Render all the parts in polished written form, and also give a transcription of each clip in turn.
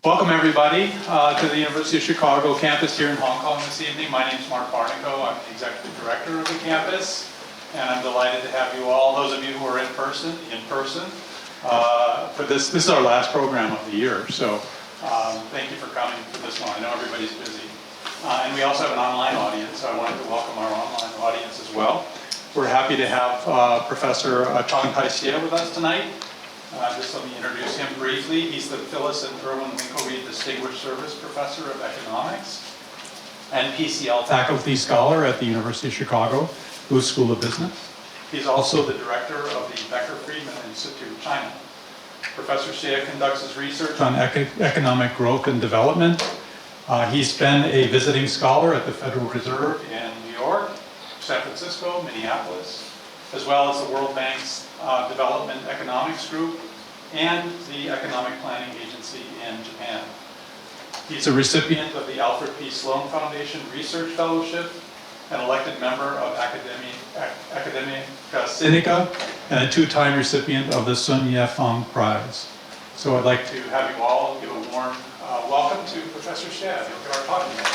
Welcome everybody to the University of Chicago campus here in Hong Kong this evening. My name is Mark Barnico. I'm the Executive Director of the campus, and I'm delighted to have you all, those of you who are in person, for this. This is our last program of the year, so thank you for coming for this one. I know everybody's busy. And we also have an online audience, so I wanted to welcome our online audience as well. We're happy to have Professor Chang-Tai Hsieh with us tonight. Just let me introduce him briefly. He's the Phyllis and Irwin Winkelried Distinguished Service Professor of Economics and PCL Faculty Scholar at the University of Chicago, Booth School of Business. He's also the director of the Becker Friedman Institute, China. Professor Hsieh conducts his research on economic growth and development. He's been a visiting scholar at the Federal Reserve in New York, San Francisco, Minneapolis, as well as the World Bank's Development Economics Group and the Economic Planning Agency in Japan. He's a recipient of the Alfred P. Sloan Foundation Research Fellowship, an elected member of Academia Sinica, and a two-time recipient of the Sun Yat-sen Prize. So I'd like to have you all give a warm welcome to Professor Hsieh. He'll get our talking about.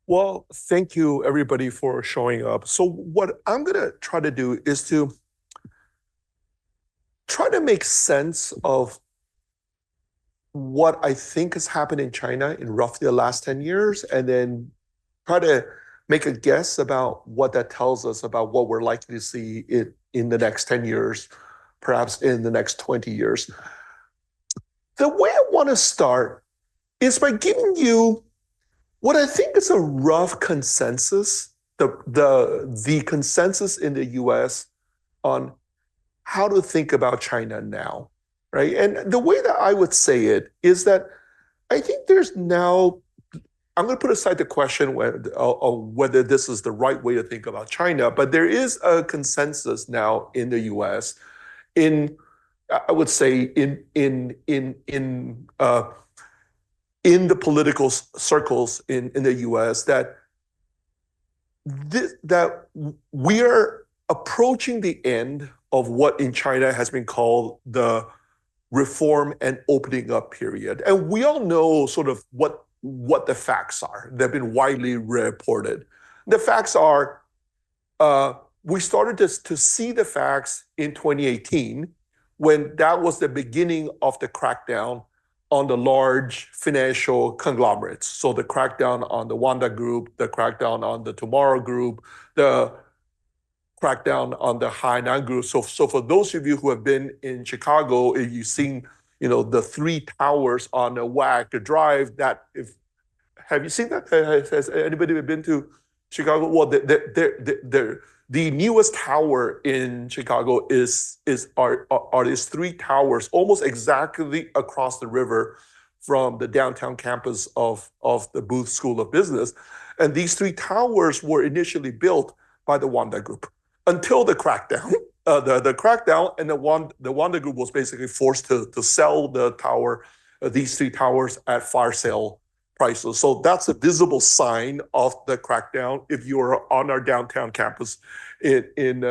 Well, thank you everybody for showing up. So what I'm gonna try to do is to try to make sense of what I think has happened in China in roughly the last 10 years, and then try to make a guess about what that tells us about what we're likely to see in the next 10 years, perhaps in the next 20 years. The way I want to start is by giving you what I think is a rough consensus, the consensus in the US on how to think about China now, right? And the way that I would say it is that I think there's now, I'm going to put aside the question of whether this is the right way to think about China, but there is a consensus now in the US I would say in the political circles in the US that we are approaching the end of what in China has been called the reform and opening up period. And we all know sort of what the facts are. They've been widely reported. The facts are, we started to see the facts in 2018 when that was the beginning of the crackdown on the large financial conglomerates. So the crackdown on the Wanda Group, the crackdown on the Tomorrow Group, the crackdown on the Hainan Group. So for those of you who have been in Chicago, if you've seen, the three towers on the WAC Drive, have you seen that? Has anybody been to Chicago? Well, the newest tower in Chicago are these three towers almost exactly across the river from the downtown campus of the Booth School of Business. And these three towers were initially built by the Wanda Group until the crackdown. The crackdown, and the Wanda Group was basically forced to sell these three towers at fire sale prices. So that's a visible sign of the crackdown if you are on our downtown campus in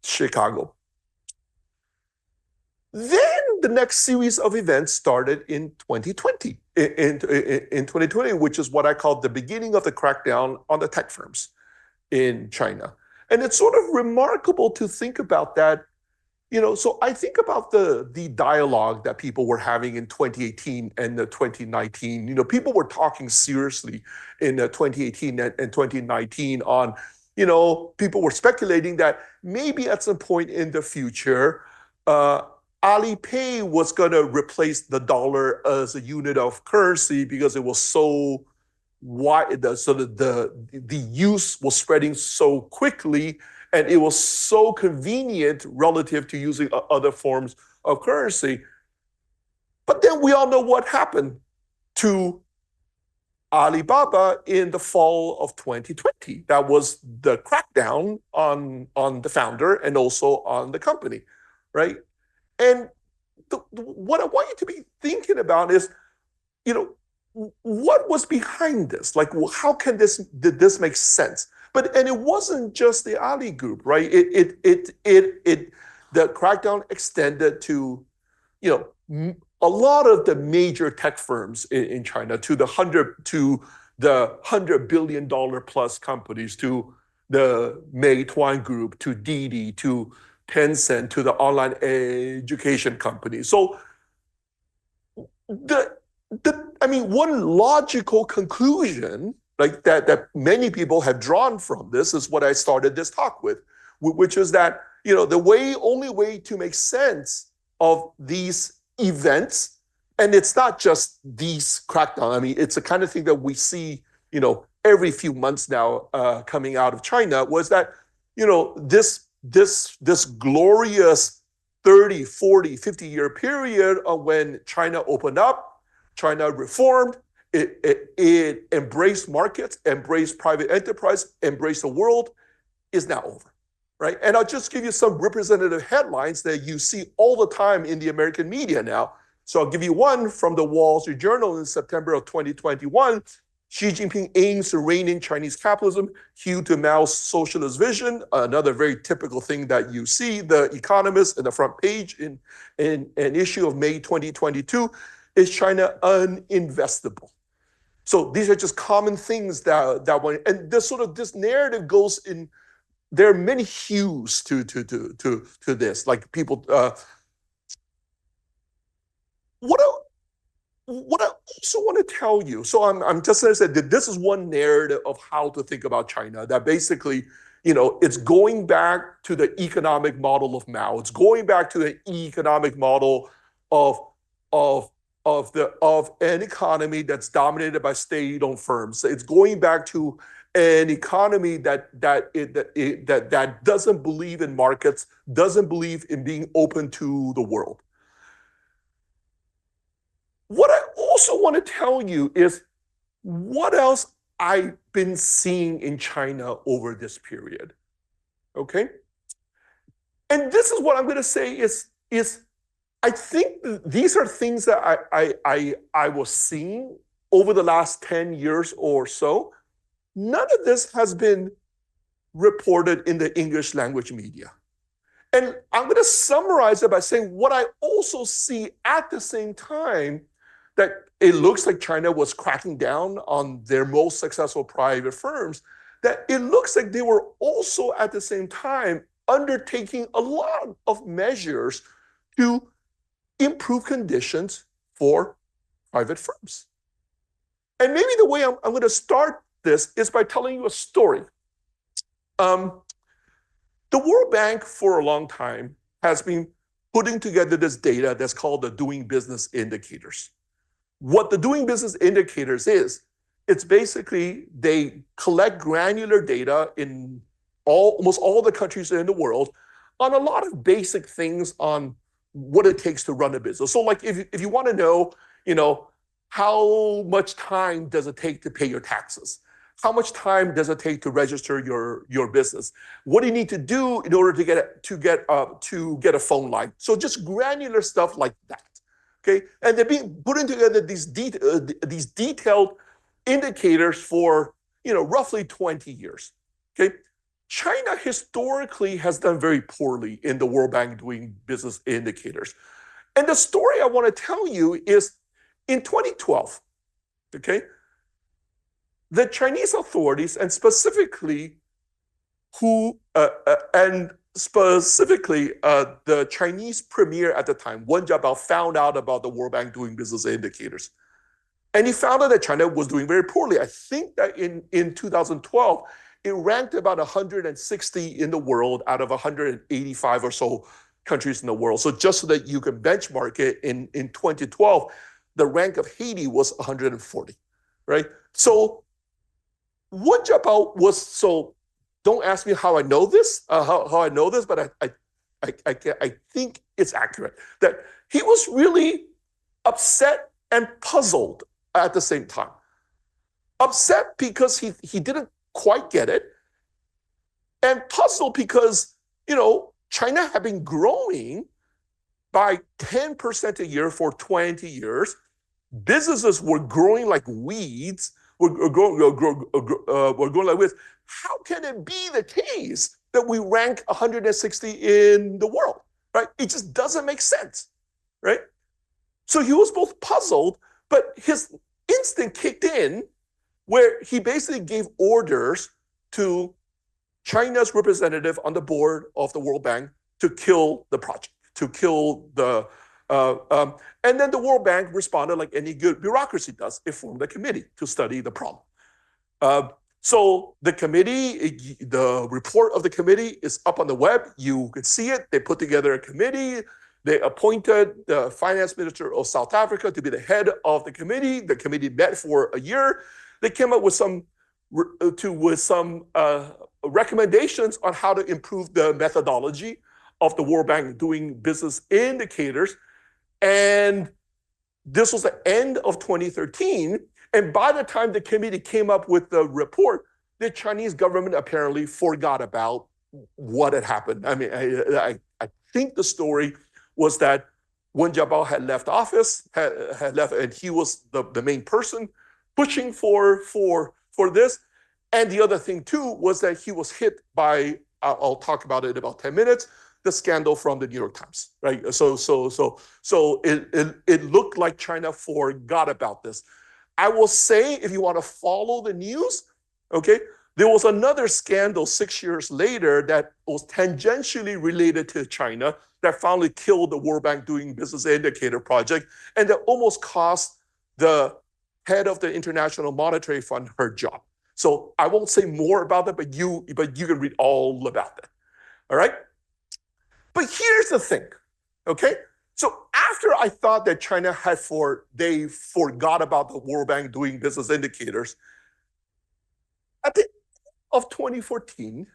Chicago. Then the next series of events started in 2020, in 2020, which is what I call the beginning of the crackdown on the tech firms in China. And it's sort of remarkable to think about that. So I think about the dialogue that people were having in 2018 and 2019. People were talking seriously in 2018 and 2019 on, people were speculating that maybe at some point in the future, Alipay was going to replace the dollar as a unit of currency because it was so wide, the use was spreading so quickly, and it was so convenient relative to using other forms of currency. But then we all know what happened to Alibaba in the fall of 2020. That was the crackdown on the founder and also on the company, right? And what I want you to be thinking about is, what was behind this? Like, how did this make sense? And it wasn't just the Ali Group, right? the crackdown extended to, a lot of the major tech firms in China, to the $100 billion plus companies, to the Meituan Group, to Didi, to Tencent, to the online education companies. So one logical conclusion, like that many people have drawn from this, is what I started this talk with, which is that the only way to make sense of these events, and it's not just these crackdown. It's the kind of thing that we see, every few months now coming out of China, was that this glorious 30, 40, 50-year period of when China opened up, China reformed, it embraced markets, embraced private enterprise, embraced the world, is now over, right? And I'll just give you some representative headlines that you see all the time in the American media now. So I'll give you one from the Wall Street Journal in September of 2021. Xi Jinping aims to rein in Chinese capitalism, hew to Mao's socialist vision. Another very typical thing that you see, The Economist in the front page in an issue of May 2022, is China uninvestable? So these are just common things that one, and this narrative goes in. There are many hues to this, like people. What I also want to tell you, so I'm just going to say that this is one narrative of how to think about China, that basically, it's going back to the economic model of Mao. It's going back to the economic model of an economy that's dominated by state-owned firms. It's going back to an economy that doesn't believe in markets, doesn't believe in being open to the world. What I also want to tell you is what else I've been seeing in China over this period, okay? And this is what I'm going to say is I think these are things that I was seeing over the last 10 years or so. None of this has been reported in the English language media. And I'm going to summarize it by saying what I also see at the same time, that it looks like China was cracking down on their most successful private firms, that it looks like they were also at the same time undertaking a lot of measures to improve conditions for private firms. And maybe the way I'm going to start this is by telling you a story. The World Bank for a long time has been putting together this data that's called the Doing Business Indicators. What the Doing Business Indicators is, it's basically they collect granular data in almost all the countries in the world on a lot of basic things on what it takes to run a business. So like if you want to know, how much time does it take to pay your taxes? How much time does it take to register your business? What do you need to do in order to get a phone line? So just granular stuff like that. Okay, and they're being putting together these detailed indicators for roughly 20 years. Okay, China historically has done very poorly in the World Bank Doing Business Indicators, and the story I want to tell you is in 2012. Okay, the Chinese authorities, and specifically the Chinese premier at the time, Wen Jiabao, found out about the World Bank Doing Business Indicators. And he found out that China was doing very poorly. I think that in 2012, it ranked about 160 in the world out of 185 or so countries in the world. So just so that you can benchmark it, in 2012, the rank of Haiti was 140, right? So Wen Jiabao was so. Don't ask me how I know this, but I think it's accurate, that he was really upset and puzzled at the same time. Upset because he didn't quite get it, and puzzled because, China had been growing by 10% a year for 20 years. Businesses were growing like weeds, were growing like weeds. How can it be the case that we rank 160 in the world? It just doesn't make sense, right? So he was both puzzled, but his instinct kicked in where he basically gave orders to China's representative on the board of the World Bank to kill the project, to kill the, and then the World Bank responded like any good bureaucracy does. It formed a committee to study the problem. So the committee, the report of the committee is up on the web. You can see it. They put together a committee. They appointed the finance minister of South Africa to be the head of the committee. The committee met for a year. They came up with some recommendations on how to improve the methodology of the World Bank doing business indicators. And this was the end of 2013. And by the time the committee came up with the report, the Chinese government apparently forgot about what had happened. I mean, I think the story was that Wen Jiabao had left office, had left, and he was the main person pushing for this. And the other thing too was that he was hit by, I'll talk about it in about 10 minutes, the scandal from the New York Times, right? So it looked like China forgot about this. I will say, if you want to follow the news, okay, there was another scandal 6 years later that was tangentially related to China that finally killed the World Bank doing business indicator project, and that almost cost the head of the International Monetary Fund her job. So I won't say more about that, but you can read all about that. All right? But here's the thing, okay? So after I thought that China they forgot about the World Bank doing business indicators, at the end of 2014,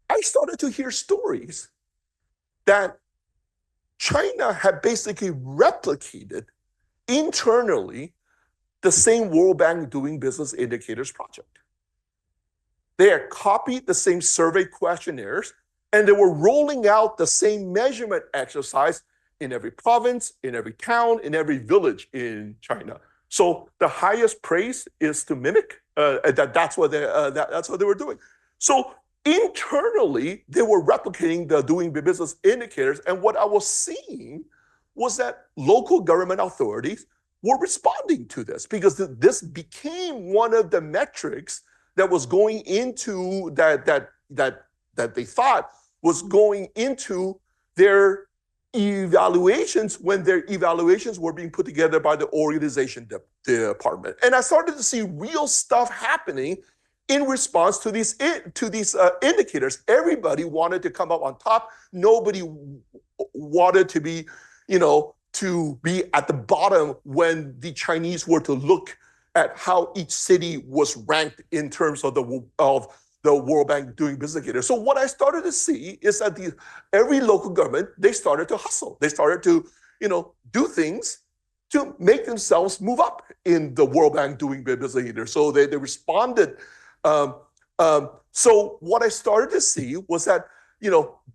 I started to hear stories that China had basically replicated internally the same World Bank doing business indicators project. They had copied the same survey questionnaires, and they were rolling out the same measurement exercise in every province, in every town, in every village in China. So the highest praise is to mimic. That's what they were doing. So internally, they were replicating the doing business indicators. And what I was seeing was that local government authorities were responding to this because this became one of the metrics that was going into that they thought was going into their evaluations when their evaluations were being put together by the organization department. And I started to see real stuff happening in response to these indicators. Everybody wanted to come up on top. Nobody wanted to be, to be at the bottom when the Chinese were to look at how each city was ranked in terms of the World Bank doing business indicators. So what I started to see is that every local government, they started to hustle. They started to, do things to make themselves move up in the World Bank doing business indicators. So they responded. So what I started to see was that,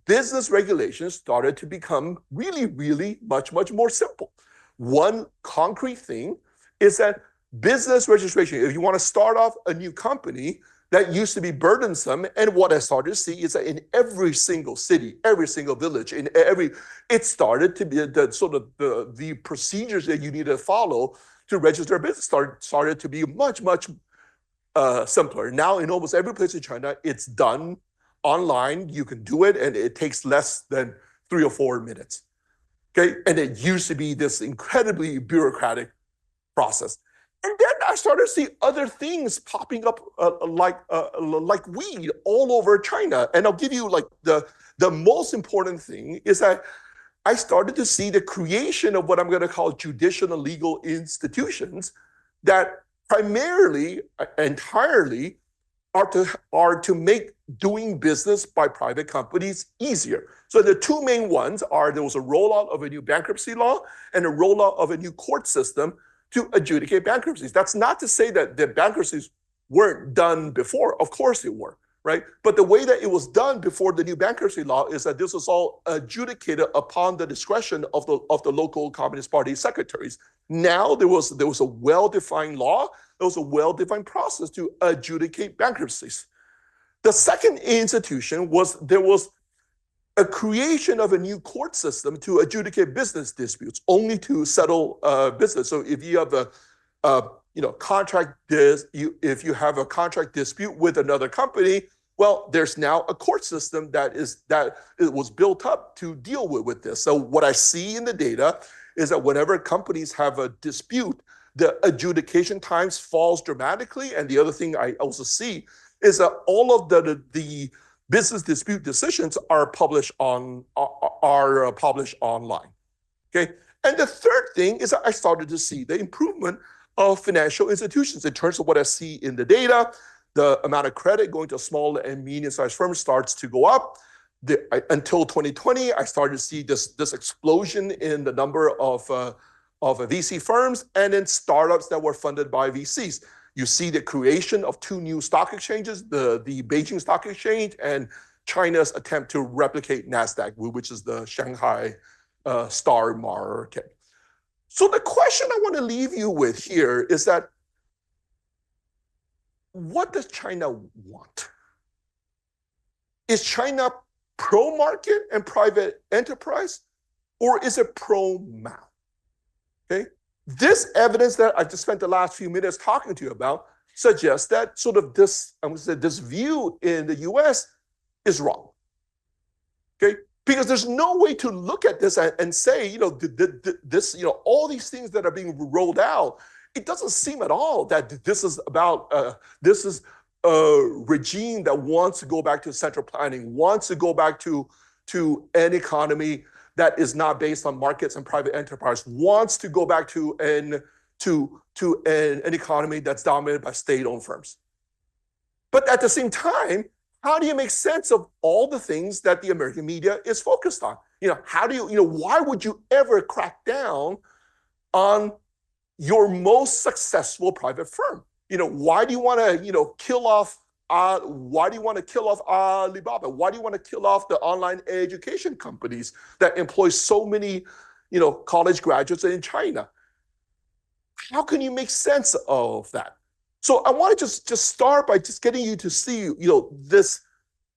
business regulations started to become really, really much, much more simple. One concrete thing is that business registration, if you want to start off a new company, that used to be burdensome. And what I started to see is that in every single city, every single village, it started to be the procedures that you need to follow to register a business started to be much, much simpler. Now, in almost every place in China, it's done online. You can do it, and it takes less than 3 or 4 minutes. Okay, and it used to be this incredibly bureaucratic process. And then I started to see other things popping up like weed all over China. And I'll give you the most important thing is that I started to see the creation of what I'm going to call judicial and legal institutions that primarily, entirely, are to make doing business by private companies easier. So the two main ones are there was a rollout of a new bankruptcy law and a rollout of a new court system to adjudicate bankruptcies. That's not to say that the bankruptcies weren't done before. Of course they were, right? But the way that it was done before the new bankruptcy law is that this was all adjudicated upon the discretion of the local Communist Party secretaries. Now there was a well-defined law, there was a well-defined process to adjudicate bankruptcies. The second institution was there was a creation of a new court system to adjudicate business disputes, only to settle business. So if you have if you have a contract dispute with another company, well, there's now a court system that it was built up to deal with this. So what I see in the data is that whenever companies have a dispute, the adjudication times falls dramatically. And the other thing I also see is that all of the business dispute decisions are published online. Okay, and the third thing is that I started to see the improvement of financial institutions in terms of what I see in the data. The amount of credit going to small and medium-sized firms starts to go up. Until 2020, I started to see this explosion in the number of VC firms and then startups that were funded by VCs. You see the creation of two new stock exchanges, the Beijing Stock Exchange and China's attempt to replicate NASDAQ, which is the Shanghai Star Market. So the question I want to leave you with here is that, what does China want? Is China pro-market and private enterprise, or is it pro-Mao? Okay? This evidence that I just spent the last few minutes talking to you about suggests that sort of this, I'm going to say, this view in the US is wrong. Okay? Because there's no way to look at this and say, all these things that are being rolled out, it doesn't seem at all that this is about, this is a regime that wants to go back to central planning, wants to go back to an economy that is not based on markets and private enterprise, wants to go back to an economy that's dominated by state-owned firms. But at the same time, how do you make sense of all the things that the American media is focused on? Why would you ever crack down on your most successful private firm? Why do you want to, kill off? Why do you want to kill off Alibaba? Why do you want to kill off the online education companies that employ so many, college graduates in China? How can you make sense of that? So I want to just start by just getting you to see, this,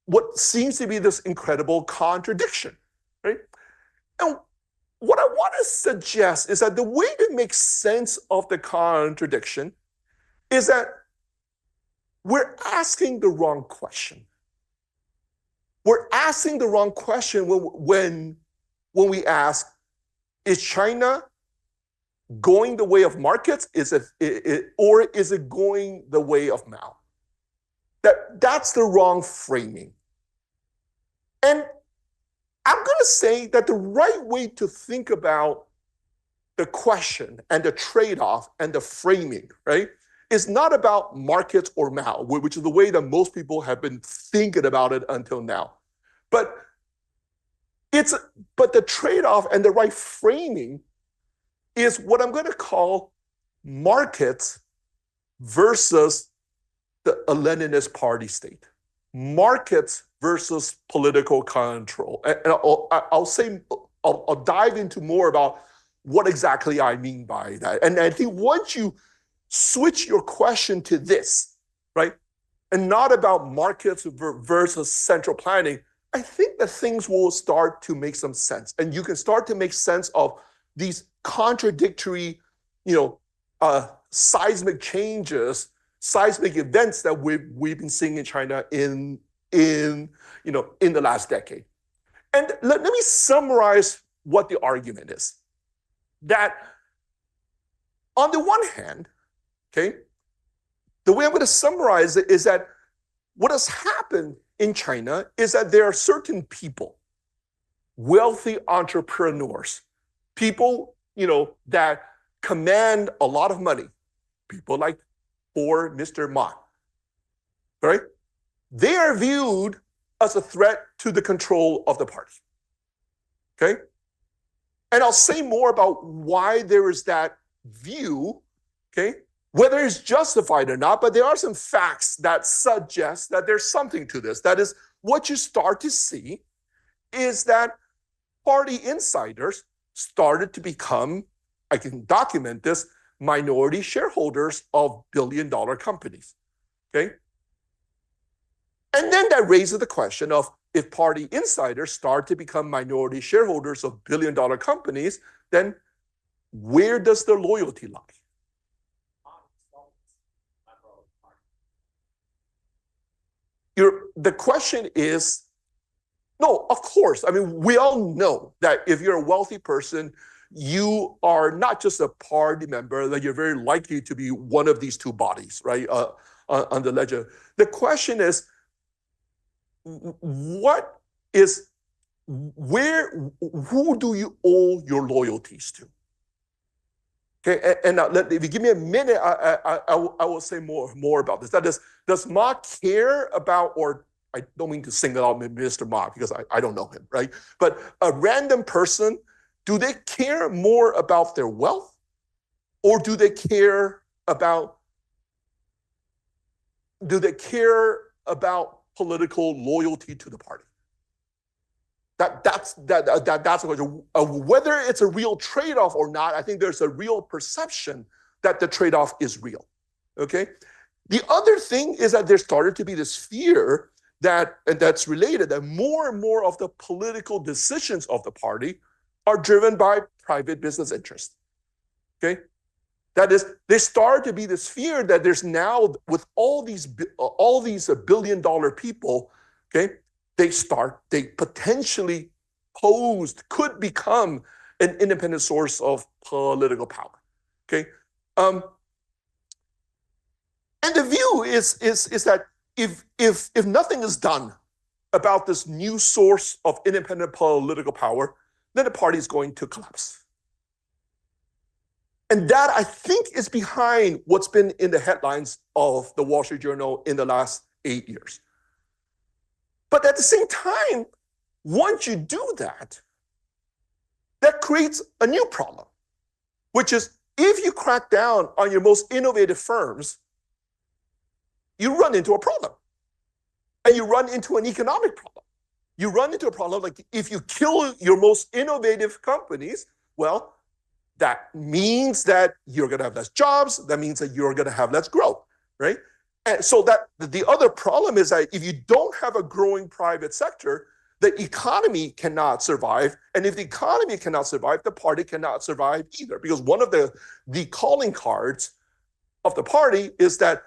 what seems to be this incredible contradiction, right? And what I want to suggest is that the way to make sense of the contradiction is that we're asking the wrong question. We're asking the wrong question when we ask, is China going the way of markets? Or is it going the way of Mao? That's the wrong framing. And I'm going to say that the right way to think about the question and the trade-off and the framing, right, is not about markets or Mao, which is the way that most people have been thinking about it until now. But the trade-off and the right framing is what I'm going to call markets versus a Leninist party state. Markets versus political control. And I'll dive into more about what exactly I mean by that. And I think once you switch your question to this, right, and not about markets versus central planning, I think that things will start to make some sense. And you can start to make sense of these contradictory, seismic changes, seismic events that we've been seeing in China in the last decade. And let me summarize what the argument is. That on the one hand, okay, the way I'm going to summarize it is that what has happened in China is that there are certain people, wealthy entrepreneurs, people, that command a lot of money, people like poor Mr. Ma, right? They are viewed as a threat to the control of the party, okay? And I'll say more about why there is that view, okay? Whether it's justified or not, but there are some facts that suggest that there's something to this. That is, what you start to see is that party insiders started to become, I can document this, minority shareholders of billion-dollar companies, okay? And then that raises the question of, if party insiders start to become minority shareholders of billion-dollar companies, then where does their loyalty lie? The question is, no, of course. I mean, we all know that if you're a wealthy person, you are not just a party member, that you're very likely to be one of these two bodies, right, on the ledger. The question is, what is, who do you owe your loyalties to? Okay, and now if you give me a minute, I will say more about this. That is, does Ma care about, or I don't mean to single out Mr. Ma because I don't know him, right? But a random person, do they care more about their wealth, or do they care about political loyalty to the party? That's the question. Whether it's a real trade-off or not, I think there's a real perception that the trade-off is real. Okay. The other thing is that there started to be this fear that's related, that more and more of the political decisions of the party are driven by private business interests. Okay. That is, there started to be this fear that there's now, with all these billion-dollar people, okay, they potentially could become an independent source of political power. Okay. And the view is that if nothing is done about this new source of independent political power, then the party is going to collapse. And that, I think, is behind what's been in the headlines of the Wall Street Journal in the last 8 years. But at the same time, once you do that, that creates a new problem, which is, if you crack down on your most innovative firms, you run into a problem. And you run into an economic problem. You run into a problem like, if you kill your most innovative companies, well, that means that you're going to have less jobs. That means that you're going to have less growth, right? And so that the other problem is that if you don't have a growing private sector, the economy cannot survive. And if the economy cannot survive, the party cannot survive either. Because one of the calling cards of the party is that,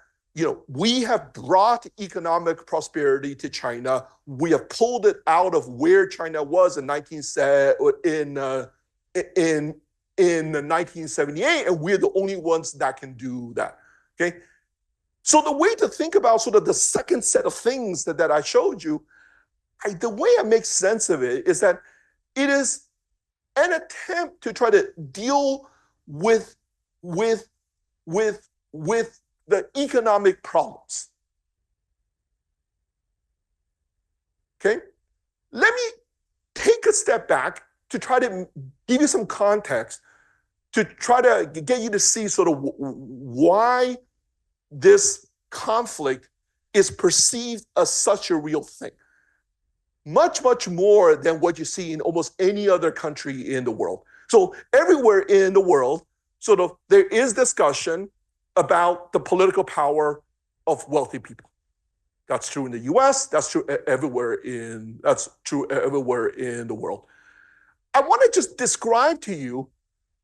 we have brought economic prosperity to China. We have pulled it out of where China was in 1978, and we're the only ones that can do that. Okay. So the way to think about sort of the second set of things that I showed you, the way I make sense of it is that it is an attempt to try to deal with the economic problems. Okay? Let me take a step back to try to give you some context, to try to get you to see sort of why this conflict is perceived as such a real thing. Much, much more than what you see in almost any other country in the world. So everywhere in the world, sort of, there is discussion about the political power of wealthy people. That's true in the US, that's true everywhere in the world. I want to just describe to you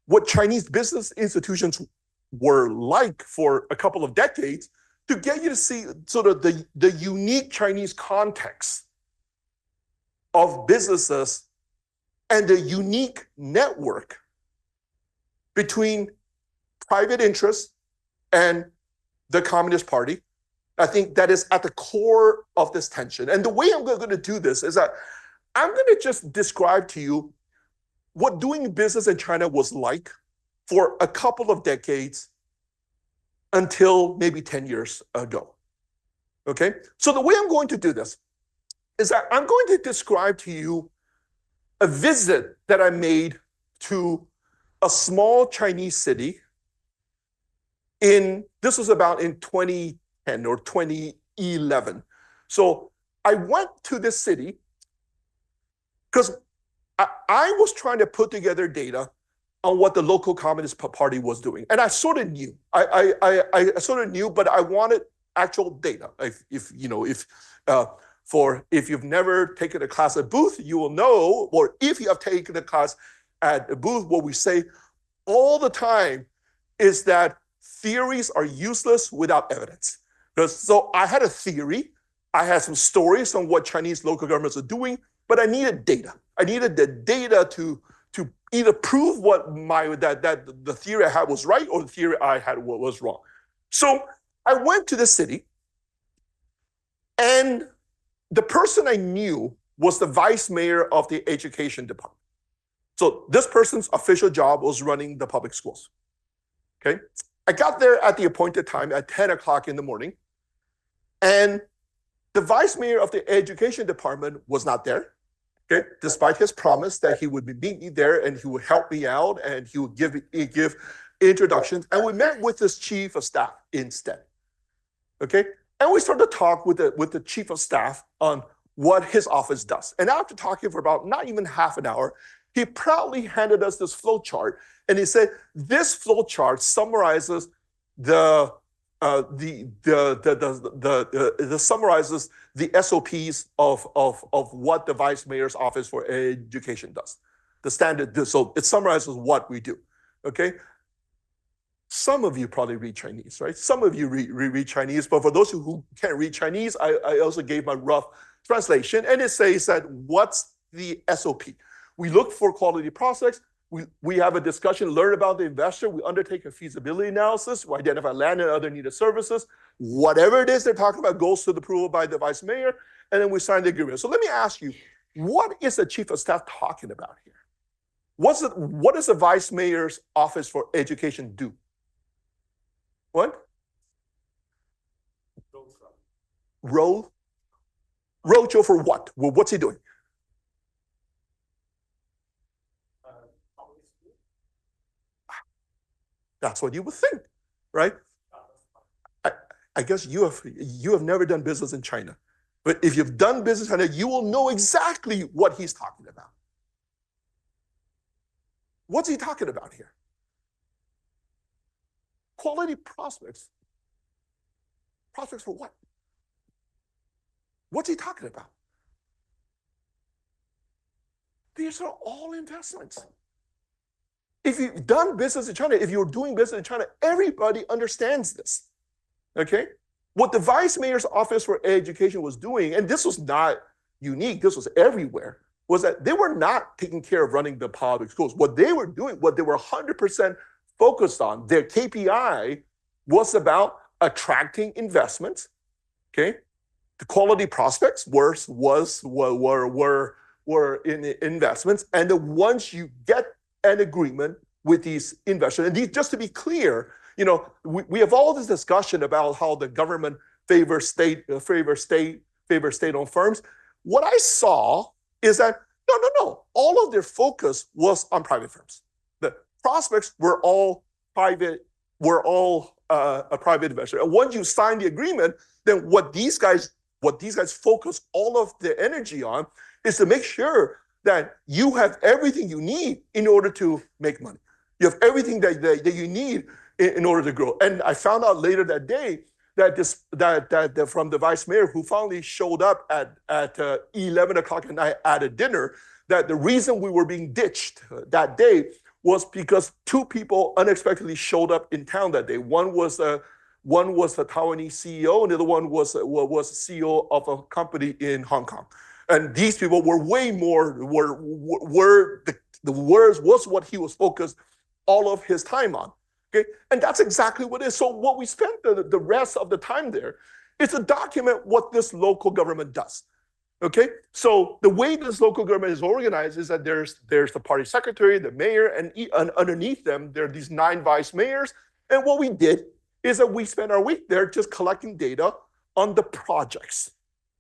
what Chinese business institutions were like for a couple of decades to get you to see sort of the unique Chinese context of businesses and the unique network between private interests and the Communist Party. I think that is at the core of this tension. And the way I'm going to do this is that I'm going to just describe to you what doing business in China was like for a couple of decades until maybe 10 years ago. Okay? So the way I'm going to do this is that I'm going to describe to you a visit that I made to a small Chinese city this was about in 2010 or 2011. So I went to this city because I was trying to put together data on what the local Communist Party was doing. And I sort of knew. I sort of knew, but I wanted actual data. for if you've never taken a class at Booth, you will know, or if you have taken a class at Booth, what we say all the time is that theories are useless without evidence. So I had a theory, I had some stories on what Chinese local governments are doing, but I needed data. I needed the data to either prove what that the theory I had was right or the theory I had was wrong. So I went to the city, and the person I knew was the vice mayor of the education department. So this person's official job was running the public schools. Okay, I got there at the appointed time at 10 o'clock in the morning, and the vice mayor of the education department was not there. Okay, despite his promise that he would meet me there and he would help me out and he would give introductions, and we met with his chief of staff instead. Okay, and we started to talk with the chief of staff on what his office does. And after talking for about not even half an hour, he proudly handed us this flow chart, and he said, "This flow chart summarizes summarizes the SOPs of what the vice mayor's office for education does. The standard, so it summarizes what we do." Okay. Some of you probably read Chinese, right? Some of you read Chinese, but for those who can't read Chinese, I also gave my rough translation, and it says that what's the SOP? We look for quality prospects. We have a discussion, learn about the investor. We undertake a feasibility analysis. We identify land and other needed services. Whatever it is they're talking about goes to the approval by the vice mayor, and then we sign the agreement. So let me ask you, what is the chief of staff talking about here? What does the vice mayor's office for education do? What? Roadshow for what? Well, what's he doing? That's what you would think, right? I guess you have never done business in China. But if you've done business in China, you will know exactly what he's talking about. What's he talking about here? Quality prospects. Prospects for what? What's he talking about? These are all investments. If you've done business in China, if you're doing business in China, everybody understands this. Okay? What the vice mayor's office for education was doing, and this was not unique, this was everywhere, was that they were not taking care of running the public schools. What they were doing, what they were 100% focused on, their KPI was about attracting investments. Okay? The quality prospects were in investments, and then once you get an agreement with these investors, and these, just to be clear, you know, we have all this discussion about how the government favors state-owned firms. What I saw is that no, all of their focus was on private firms. The prospects were all private, a private investor. And once you sign the agreement, then what these guys focus all of their energy on is to make sure that you have everything you need in order to make money. You have everything that you need in order to grow. And I found out later that day that from the vice mayor, who finally showed up at 11 o'clock at night at a dinner, that the reason we were being ditched that day was because two people unexpectedly showed up in town that day. One was the Taiwanese CEO, and the other one was the CEO of a company in Hong Kong. And these people were way more, the words was what he was focused all of his time on. Okay, and that's exactly what it is. So what we spent the rest of the time there is to document what this local government does. Okay, so the way this local government is organized is that there's the party secretary, the mayor, and underneath them there are these 9 vice mayors. And what we did is that we spent our week there just collecting data on the projects.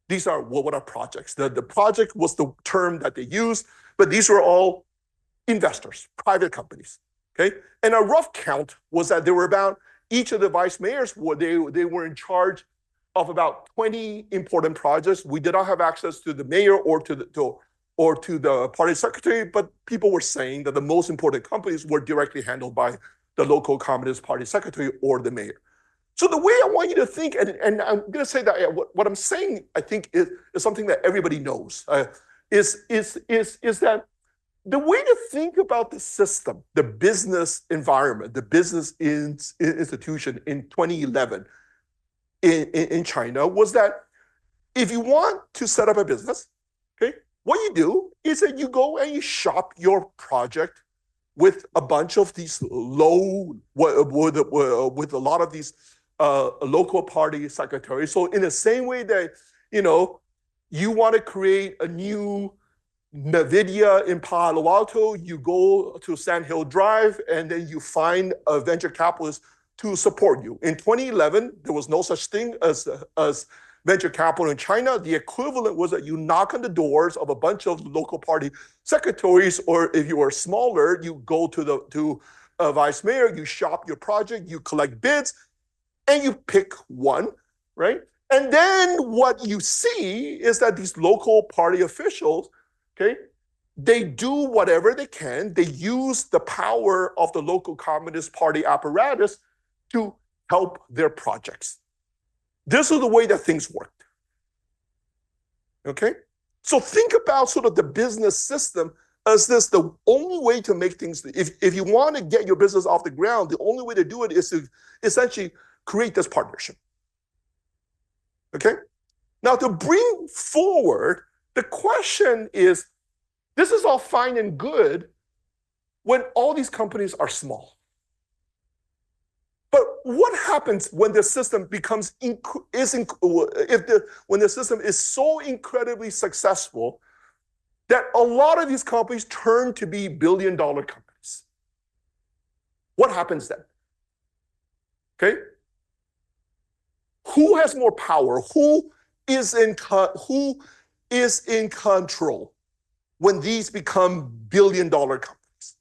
These are what are projects. The project was the term that they used, but these were all investors, private companies. Okay, and a rough count was that there were about, each of the vice mayors, they were in charge of about 20 important projects. We did not have access to the mayor or to the party secretary, but people were saying that the most important companies were directly handled by the local Communist Party secretary or the mayor. So the way I want you to think, and I'm going to say that what I'm saying, I think, is something that everybody knows, is that the way to think about the system, the business environment, the business institution in 2011 in China was that if you want to set up a business, okay, what you do is that you go and you shop your project with a bunch of these with a lot of these local party secretaries. So in the same way that, you want to create a new NVIDIA in Palo Alto, you go to Sand Hill Drive, and then you find a venture capitalist to support you. In 2011, there was no such thing as venture capital in China. The equivalent was that you knock on the doors of a bunch of local party secretaries, or if you were smaller, you go to a vice mayor, you shop your project, you collect bids, and you pick one, right? And then what you see is that these local party officials, okay, they do whatever they can. They use the power of the local Communist Party apparatus to help their projects. This is the way that things worked. Okay? So think about sort of the business system as this: the only way to make things, if you want to get your business off the ground, the only way to do it is to essentially create this partnership. Okay? Now, to bring forward, the question is, this is all fine and good when all these companies are small. But what happens when the system becomes when the system is so incredibly successful that a lot of these companies turn to be billion-dollar companies? What happens then? Okay? Who has more power? Who is in control when these become billion-dollar companies?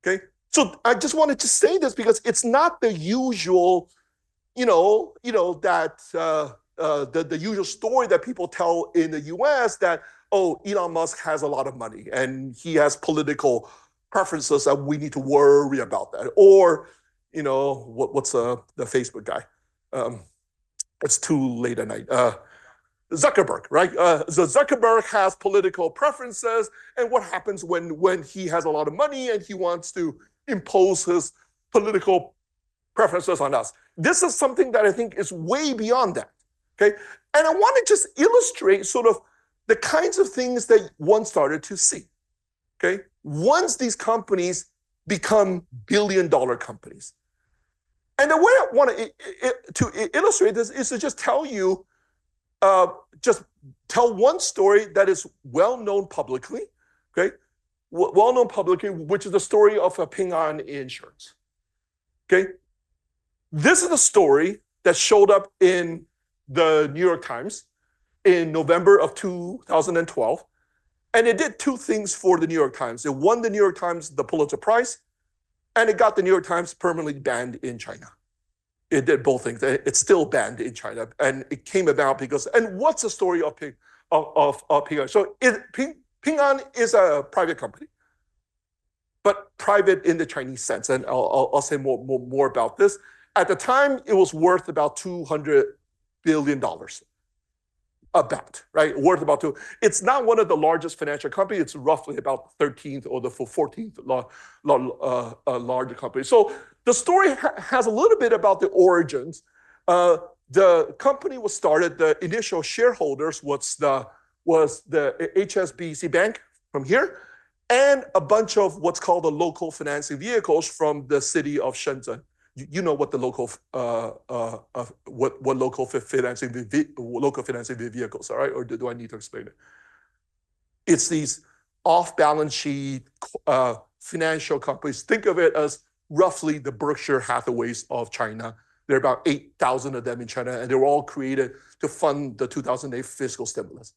Okay? So I just wanted to say this because it's not the usual, that the usual story that people tell in the U.S. that, oh, Elon Musk has a lot of money and he has political preferences and we need to worry about that. Or, what's the Facebook guy? It's too late at night. Zuckerberg, right? So Zuckerberg has political preferences, and what happens when he has a lot of money and he wants to impose his political preferences on us? This is something that I think is way beyond that, okay? And I want to just illustrate sort of the kinds of things that one started to see, okay? Once these companies become billion-dollar companies. And the way I want to illustrate this is to just tell you, just tell one story that is well-known publicly, okay? Well-known publicly, which is the story of Ping An Insurance, okay? This is the story that showed up in the New York Times in November of 2012. And it did two things for the New York Times. It won the New York Times the Pulitzer Prize, and it got the New York Times permanently banned in China. It did both things. It's still banned in China, and it came about because. And what's the story of Ping An? So Ping An is a private company, but private in the Chinese sense. And I'll say more about this. At the time, it was worth about $200 billion. Worth about two. It's not one of the largest financial companies. It's roughly about 13th or the 14th larger company. So the story has a little bit about the origins. The company was started. The initial shareholders was the HSBC Bank from here, and a bunch of what's called the local financing vehicles from the city of Shenzhen. You know what the local local financing vehicles are, right? Or do I need to explain it? It's these off-balance sheet financial companies. Think of it as roughly the Berkshire Hathaways of China. There are about 8,000 of them in China, and they were all created to fund the 2008 fiscal stimulus.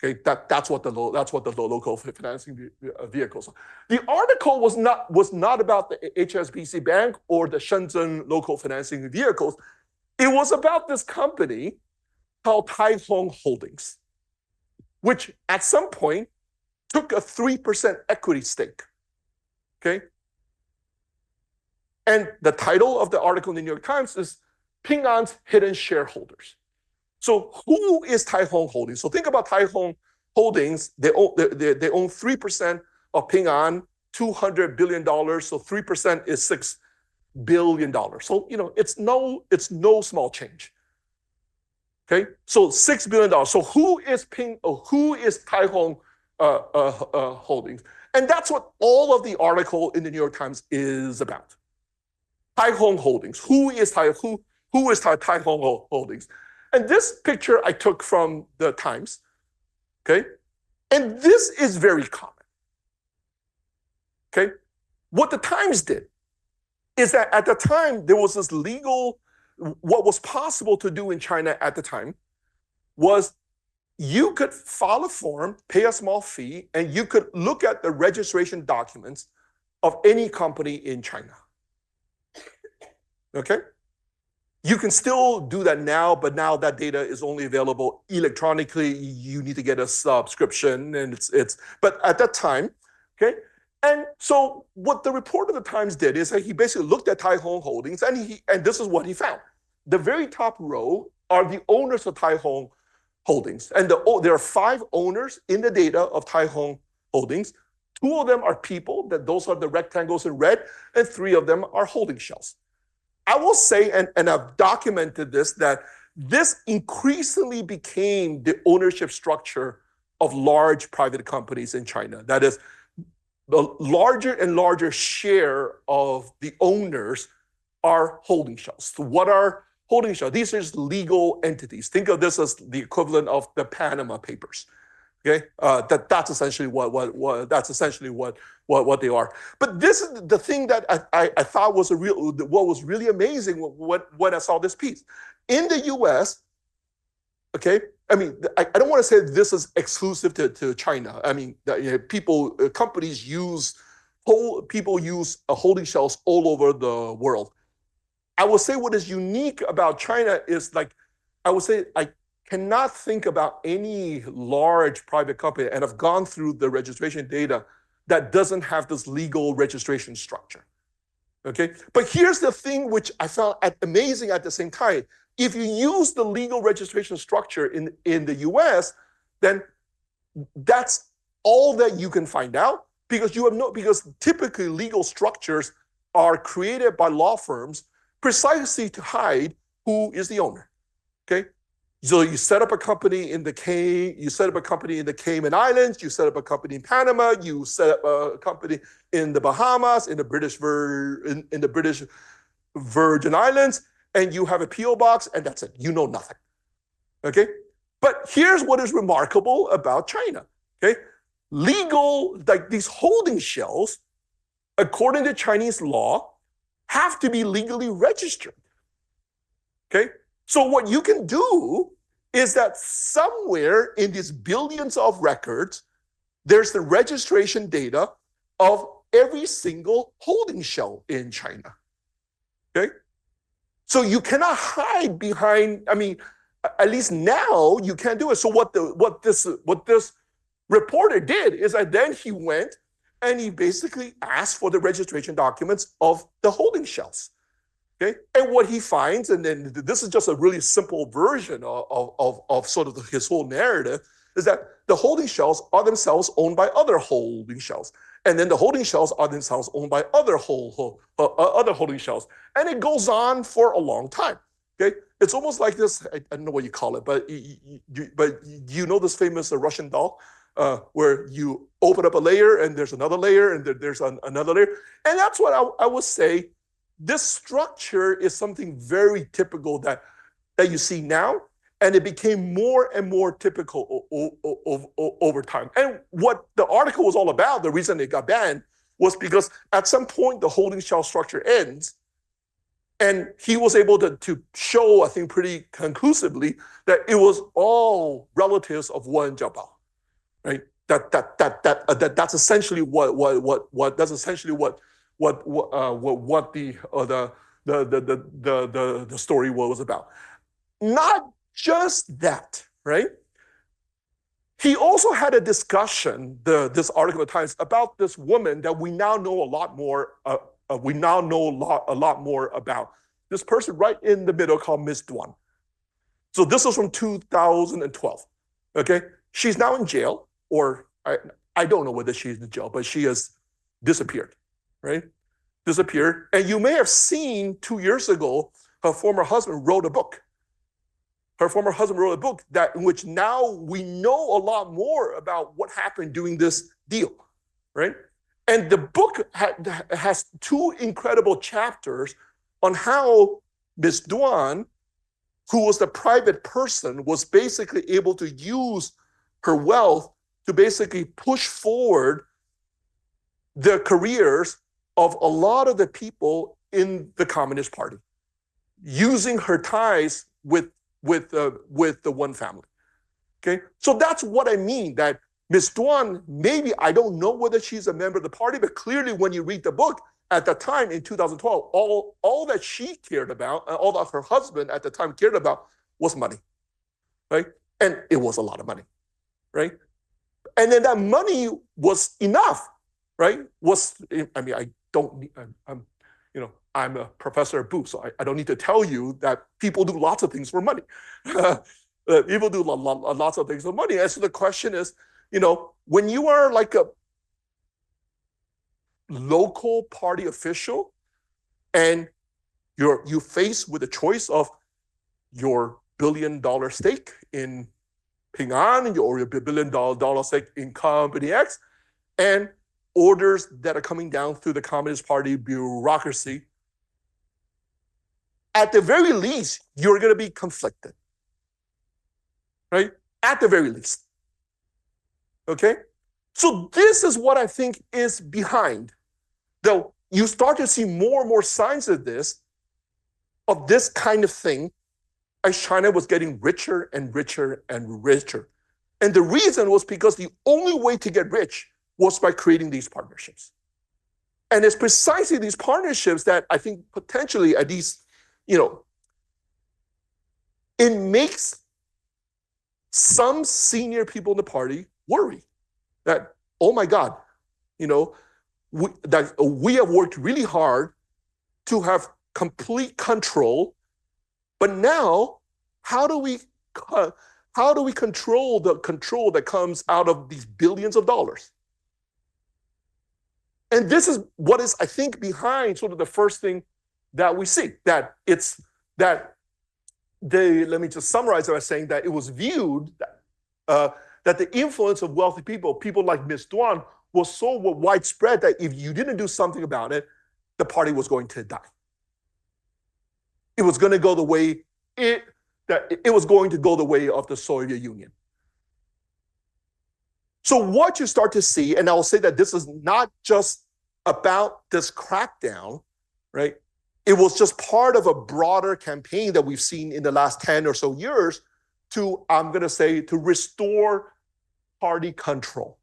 Okay, that's what the local financing vehicles are. The article was not about the HSBC Bank or the Shenzhen local financing vehicles. It was about this company called Taihong Holdings, which at some point took a 3% equity stake. Okay, and the title of the article in the New York Times is Ping An's hidden shareholders. So who is Tai Hong Holdings? So think about Tai Hong Holdings. They own 3% of Ping An, $200 billion. So 3% is $6 billion. So, it's no small change. Okay, so $6 billion. So who is Tai Hong Holdings? And that's what all of the article in the New York Times is about. Tai Hong Holdings. Who is Tai Hong Holdings? And this picture I took from the Times. Okay, and this is very common. Okay, what the Times did is that at the time there was this legal. What was possible to do in China at the time was you could file a form, pay a small fee, and you could look at the registration documents of any company in China. Okay? You can still do that now, but now that data is only available electronically. You need to get a subscription, and but at that time, okay? And so what the reporter of the Times did is that he basically looked at Tai Hong Holdings, and this is what he found. The very top row are the owners of Tai Hong Holdings. And there are 5 owners in the data of Tai Hong Holdings. 2 of them are people, those are the rectangles in red, and 3 of them are holding shells. I will say, and I've documented this, that this increasingly became the ownership structure of large private companies in China. That is, the larger and larger share of the owners are holding shells. So what are holding shells? These are just legal entities. Think of this as the equivalent of the Panama Papers. Okay, that's essentially what they are. But this is the thing that I thought was what was really amazing when I saw this piece in the U.S. Okay, I mean, I don't want to say this is exclusive to China. I mean, companies use holding shells all over the world. I will say what is unique about China is I cannot think about any large private company, and I've gone through the registration data that doesn't have this legal registration structure. Okay, but here's the thing which I found amazing at the same time. If you use the legal registration structure in the US, then that's all that you can find out, because typically legal structures are created by law firms precisely to hide who is the owner. Okay, so you set up a company in the Cayman Islands, you set up a company in Panama, you set up a company in the Bahamas, in the British Virgin Islands, and you have a PO box, and that's it. You know nothing. Okay, but here's what is remarkable about China. Okay, these holding shells, according to Chinese law, have to be legally registered. Okay, so what you can do is that somewhere in these billions of records, there's the registration data of every single holding shell in China. Okay, so you cannot hide behind. I mean, at least now you can't do it. So what this reporter did is that then he went and he basically asked for the registration documents of the holding shells. Okay, and what he finds, and then this is just a really simple version of sort of his whole narrative, is that the holding shells are themselves owned by other holding shells, and then the holding shells are themselves owned by other holding shells, and it goes on for a long time. Okay, it's almost like this. I don't know what you call it, but you know this famous Russian doll. Where you open up a layer and there's another layer and there's another layer. And that's what I would say. This structure is something very typical that you see now, and it became more and more typical over time. And what the article was all about, the reason it got banned, was because at some point the holding shell structure ends, and he was able to show, I think pretty conclusively, that it was all relatives of Wen Jiabao. Right. That's essentially what the story was about. Not just that, right? He also had a discussion, this article at Times, about this woman that we now know a lot more. A lot more about, this person right in the middle called Miss Duan. So this was from 2012. Okay, she's now in jail, or I don't know whether she's in jail, but she has disappeared, right? Disappeared. And you may have seen 2 years ago, her former husband wrote a book. Her former husband wrote a book that in which now we know a lot more about what happened during this deal, right? And the book has 2 incredible chapters on how Ms. Duan, who was the private person, was basically able to use her wealth to basically push forward the careers of a lot of the people in the Communist Party, using her ties with the one family. Okay, so that's what I mean. That Ms. Duan, maybe I don't know whether she's a member of the party, but clearly when you read the book at the time in 2012, all that she cared about, all that her husband at the time cared about was money, right? And it was a lot of money, right? And then that money was enough, right? I'm a professor at Booth, so I don't need to tell you that people do lots of things for money. People do lots of things for money. And so the question is, when you are like a local party official and you face with a choice of your $1 billion stake in Ping An or your $1 billion stake in Company X, and orders that are coming down through the Communist Party bureaucracy, at the very least, you're going to be conflicted, right? At the very least. Okay? So this is what I think is behind. Though you start to see more and more signs of this kind of thing, as China was getting richer and richer and richer. And the reason was because the only way to get rich was by creating these partnerships. And it's precisely these partnerships that I think potentially at least, it makes some senior people in the party worry that, oh my God, we have worked really hard to have complete control, but now how do we control the control that comes out of these billions of dollars? And this is what is, I think, behind sort of the first thing that we see, let me just summarize it by saying that it was viewed that the influence of wealthy people like Ms. Duan, was so widespread that if you didn't do something about it, the party was going to die. It was going to go the way it was going to go the way of the Soviet Union. So what you start to see, and I'll say that this is not just about this crackdown, right? It was just part of a broader campaign that we've seen in the last 10 or so years to restore party control.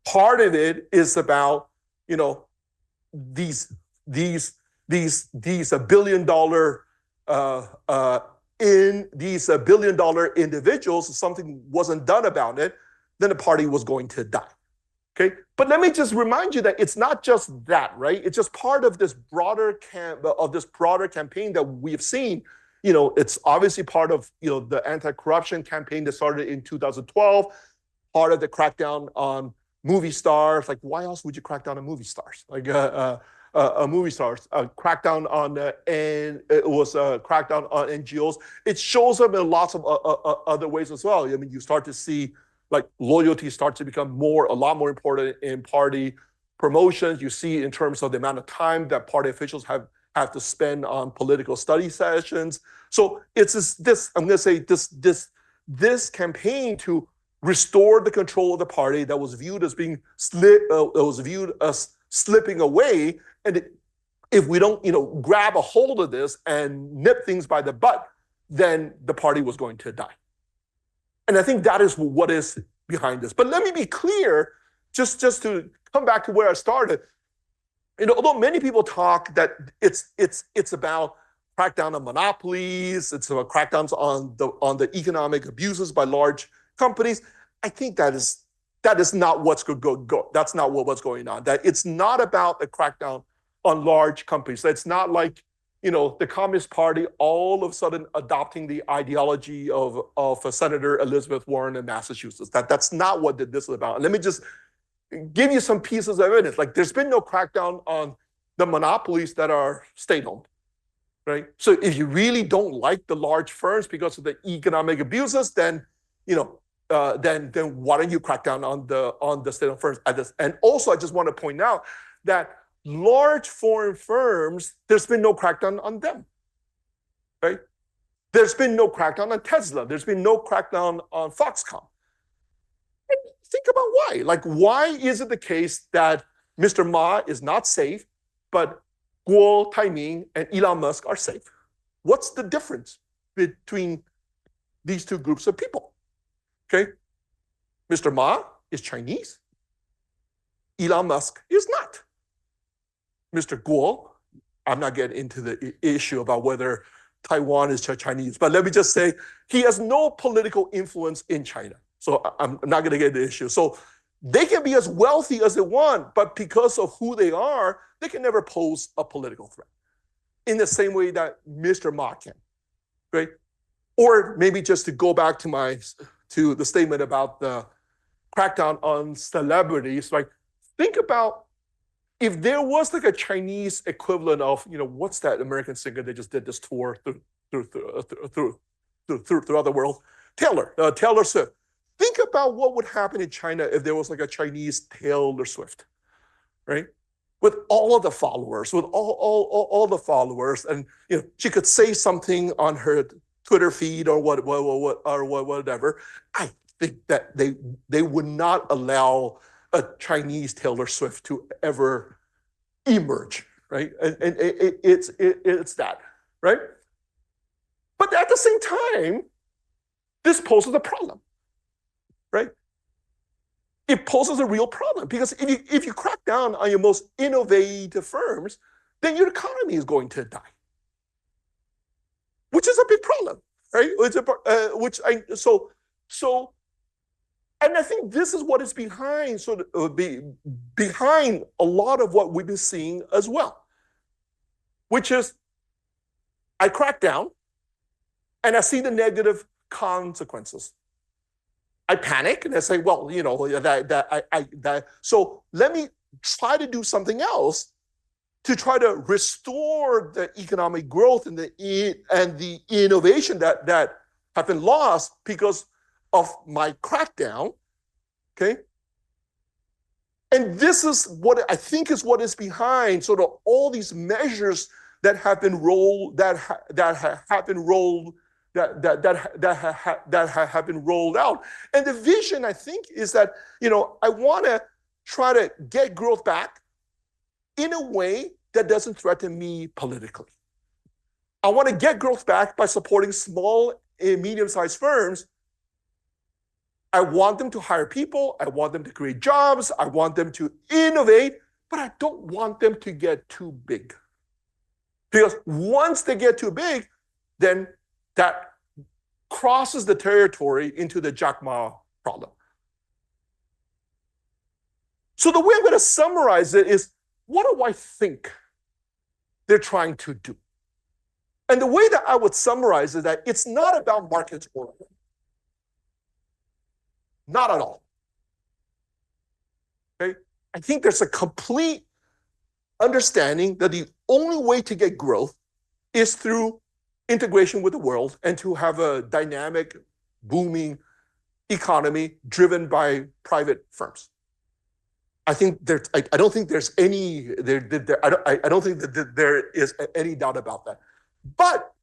Part of it is about, these $1 billion individuals. If something wasn't done about it, then the party was going to die. Okay, but let me just remind you that it's not just that, right? It's just part of this broader campaign that we've seen. It's obviously part of the anti-corruption campaign that started in 2012, part of the crackdown on movie stars. Like, why else would you crack down on movie stars? Like movie stars, crackdown on, and it was a crackdown on NGOs. It shows up in lots of other ways as well. I mean, you start to see like loyalty starts to become a lot more important in party promotions. You see in terms of the amount of time that party officials have to spend on political study sessions. So it's this campaign to restore the control of the party that was viewed as being slipping away. And if we don't, grab a hold of this and nip things by the butt, then the party was going to die. And I think that is what is behind this. But let me be clear, just to come back to where I started. Although many people talk that it's about crackdown on monopolies, it's about crackdowns on the economic abuses by large companies, I think that is not what's that's not what's going on. That it's not about a crackdown on large companies. It's not like the Communist Party all of a sudden adopting the ideology of Senator Elizabeth Warren in Massachusetts. That's not what this is about. And let me just give you some pieces of evidence. Like, there's been no crackdown on the monopolies that are state-owned, right? So if you really don't like the large firms because of the economic abuses, then then why don't you crack down on the state-owned firms? And also, I just want to point out that large foreign firms, there's been no crackdown on them, right? There's been no crackdown on Tesla. There's been no crackdown on Foxconn. And think about why. Like, why is it the case that Mr. Ma is not safe, but Guo Taiming and Elon Musk are safe? What's the difference between these two groups of people? Okay, Mr. Ma is Chinese. Elon Musk is not. Mr. Guo, I'm not getting into the issue about whether Taiwan is Chinese, but let me just say he has no political influence in China. So I'm not going to get into the issue. So they can be as wealthy as they want, but because of who they are, they can never pose a political threat in the same way that Mr. Ma can, right? Or maybe just to go back to the statement about the crackdown on celebrities, like, think about if there was like a Chinese equivalent of, what's that American singer that just did this tour throughout the world? Taylor Swift. Think about what would happen in China if there was like a Chinese Taylor Swift, right? With all of the followers, with all the followers, and she could say something on her Twitter feed or whatever. I think that they would not allow a Chinese Taylor Swift to ever emerge, right? And it's that, right? But at the same time, this poses a problem, right? It poses a real problem because if you crack down on your most innovative firms, then your economy is going to die, which is a big problem, right? And I think this is what is behind behind a lot of what we've been seeing as well, which is I crack down and I see the negative consequences. I panic and I say, well, so let me try to do something else to try to restore the economic growth and the innovation that have been lost because of my crackdown, okay? And this is what I think is what is behind sort of all these measures that have been rolled have been rolled out. And the vision, I think, is that I want to try to get growth back in a way that doesn't threaten me politically. I want to get growth back by supporting small and medium-sized firms. I want them to hire people. I want them to create jobs. I want them to innovate, but I don't want them to get too big. Because once they get too big, then that crosses the territory into the Jack Ma problem. So the way I'm going to summarize it is, what do I think they're trying to do? And the way that I would summarize is that it's not about markets or not at all. Okay? I think there's a complete understanding that the only way to get growth is through integration with the world and to have a dynamic, booming economy driven by private firms. I think I don't think there's any I don't think that there is any doubt about that. But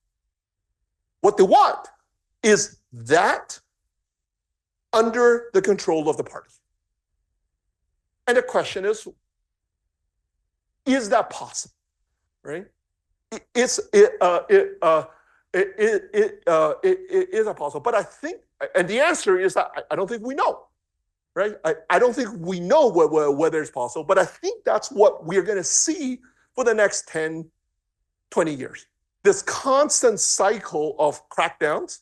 what they want is that under the control of the party. And the question is that possible? Right? It is possible. But I think, and the answer is that I don't think we know. Right? I don't think we know whether it's possible, but I think that's what we're going to see for the next 10, 20 years. This constant cycle of crackdowns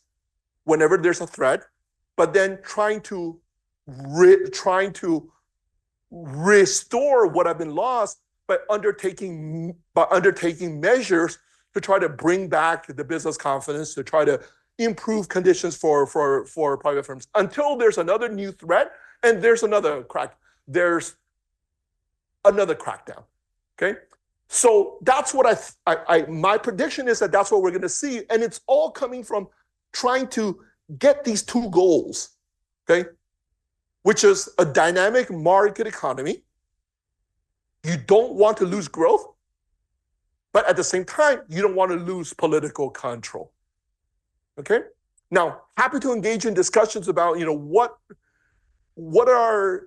whenever there's a threat, but then trying to restore what have been lost by undertaking measures to try to bring back the business confidence, to try to improve conditions for private firms until there's another new threat and there's another crackdown. Okay, so that's what my prediction is that that's what we're going to see, and it's all coming from trying to get these two goals, okay, which is a dynamic market economy. You don't want to lose growth, but at the same time, you don't want to lose political control. Okay. Now, happy to engage in discussions about, what are,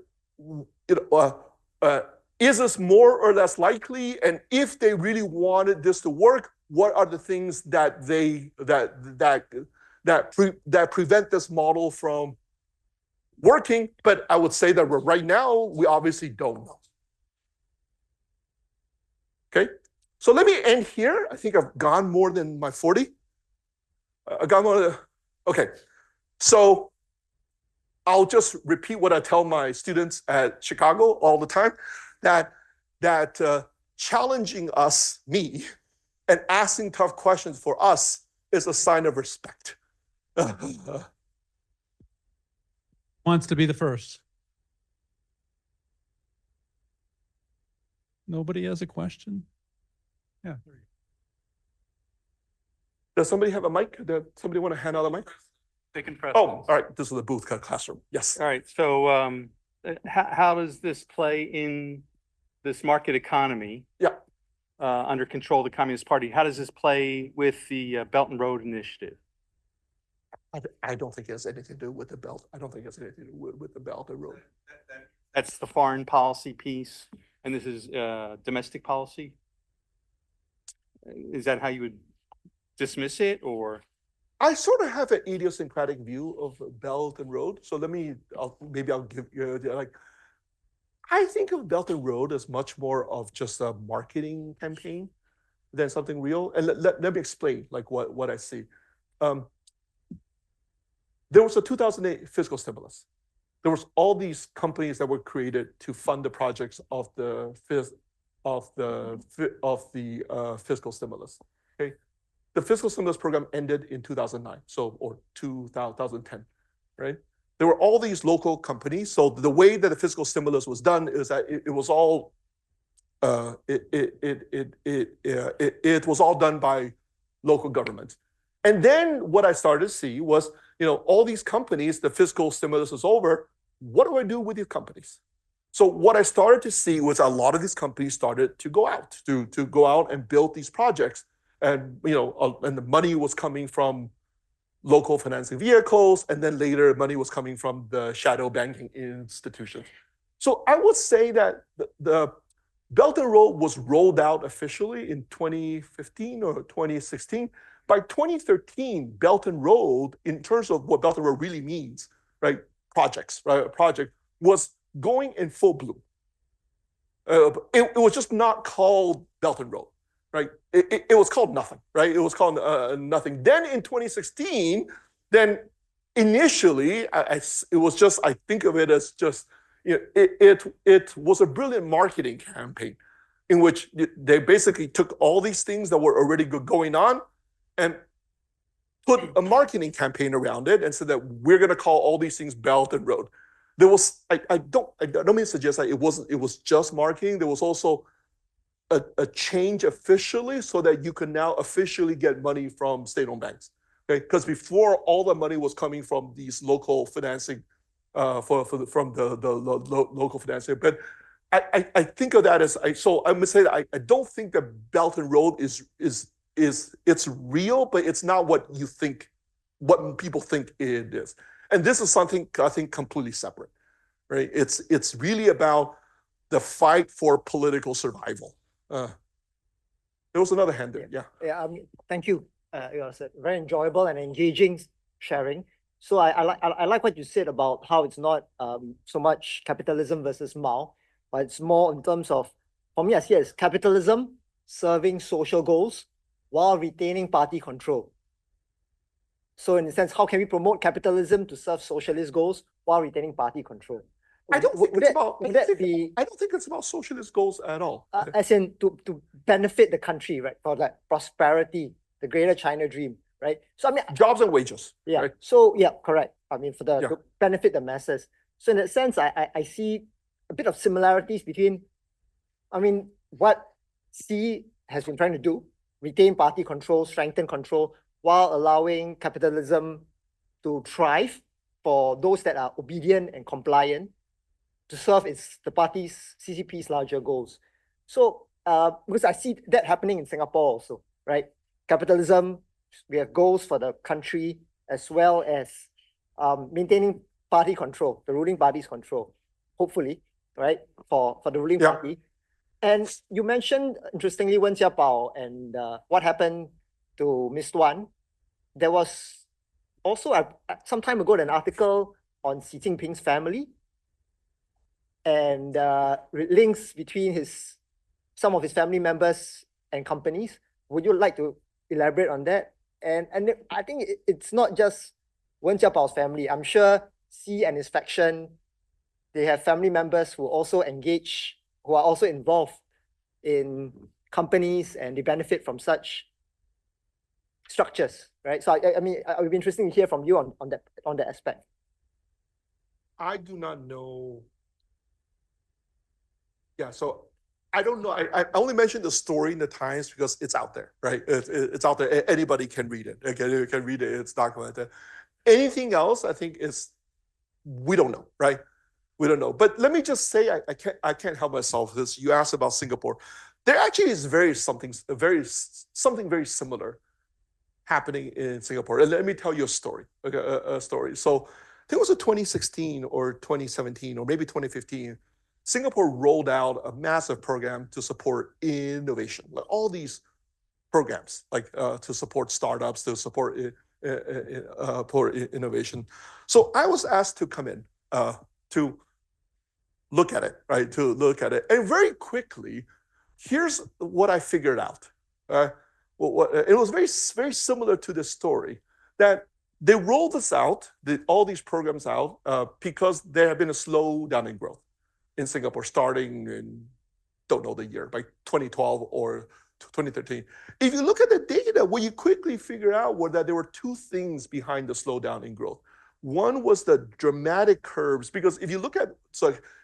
is this more or less likely? And if they really wanted this to work, what are the things that prevent this model from working? But I would say that right now, we obviously don't know. Okay. So let me end here. I think I've gone more than my 40. Okay, so I'll just repeat what I tell my students at Chicago all the time, that challenging me, and asking tough questions for us is a sign of respect. Wants to be the first. Nobody has a question? Yeah. Does somebody have a mic? Does somebody want to hand out a mic? They can press. Oh, all right. This is the booth classroom. Yes. All right. So how does this play in this market economy? Yeah. Under control of the Communist Party? How does this play with the Belt and Road Initiative? I don't think it has anything to do with the belt. I don't think it has anything to do with the Belt and Road. That's the foreign policy piece, and this is domestic policy. Is that how you would dismiss it, or? I sort of have an idiosyncratic view of Belt and Road. So maybe I'll give you I think of Belt and Road as much more of just a marketing campaign than something real. And let me explain what I see. There was a 2008 fiscal stimulus. There was all these companies that were created to fund the projects of the fiscal stimulus. Okay, the fiscal stimulus program ended in 2009, or 2010, right? There were all these local companies. So the way that the fiscal stimulus was done is that it was all it was all done by local government. And then what I started to see was, all these companies, the fiscal stimulus is over. What do I do with these companies? So what I started to see was a lot of these companies started to go out and build these projects, and and the money was coming from local financing vehicles, and then later money was coming from the shadow banking institutions. So I would say that the Belt and Road was rolled out officially in 2015 or 2016. By 2013, Belt and Road, in terms of what Belt and Road really means, right? Projects, right? A project was going in full bloom. It was just not called Belt and Road, right? It was called nothing, right? It was called nothing. Then in 2016, then initially, it was just, I think of it as just, it was a brilliant marketing campaign in which they basically took all these things that were already going on and put a marketing campaign around it and said that we're going to call all these things Belt and Road. There was, I don't mean to suggest that it was just marketing. There was also a change officially so that you can now officially get money from state-owned banks. Okay, because before all the money was coming from these local financing, from the local financing. But I think of that as so I'm gonna say that I don't think that Belt and Road is it's real, but it's not what you think, what people think it is. And this is something I think completely separate, right? It's really about the fight for political survival. There was another hand there, yeah. Yeah, thank you. Very enjoyable and engaging sharing. So I like what you said about how it's not so much capitalism versus Mao, but it's more in terms of, for me, I see it as capitalism serving social goals while retaining party control. So in a sense, how can we promote capitalism to serve socialist goals while retaining party control? I don't think Would it's that- about. would that be I don't think it's about socialist goals at all. as in to benefit the country, right? For like prosperity, the greater China dream, right? So I mean, Jobs and wages. yeah. Right? So yeah, correct. I mean, for Yeah. to benefit the masses. So in that sense, I see a bit of similarities between, I mean, what Xi has been trying to do, retain party control, strengthen control, while allowing capitalism to thrive for those that are obedient and compliant to serve the party's CCP's larger goals. So because I see that happening in Singapore also, right? Capitalism, we have goals for the country as well as maintaining party control, the ruling party's control, hopefully, right? For the ruling Yeah. party. And you mentioned, interestingly, Wen Jiabao and what happened to Miss Tuan. There was also some time ago an article on Xi Jinping's family and links between some of his family members and companies. Would you like to elaborate on that? And I think it's not just Wen Jiabao's family. I'm sure Xi and his faction, they have family members who also engage, who are also involved in companies, and they benefit from such structures, right? So I mean, it would be interesting to hear from you on that aspect. I do not know. Yeah, so I don't know. I only mentioned the story in the Times because it's out there, right? It's out there. Anybody can read it. Okay, can read it. It's documented. Anything else, I think, we don't know, right? We don't know. But let me just say, I can't help myself. This you asked about Singapore. There actually is something very similar happening in Singapore. And let me tell you a story. Okay, a story. So I think it was 2016 or 2017 or maybe 2015. Singapore rolled out a massive program to support innovation, like all these programs, like to support startups, to support innovation. So I was asked to come in to look at it, right? To look at it, and very quickly, here's what I figured out. It was very similar to this story that they rolled this out, all these programs out, because there had been a slowdown in growth in Singapore starting in, don't know the year, by 2012 or 2013. If you look at the data, what you quickly figure out was that there were two things behind the slowdown in growth. One was the dramatic curves, because if you look at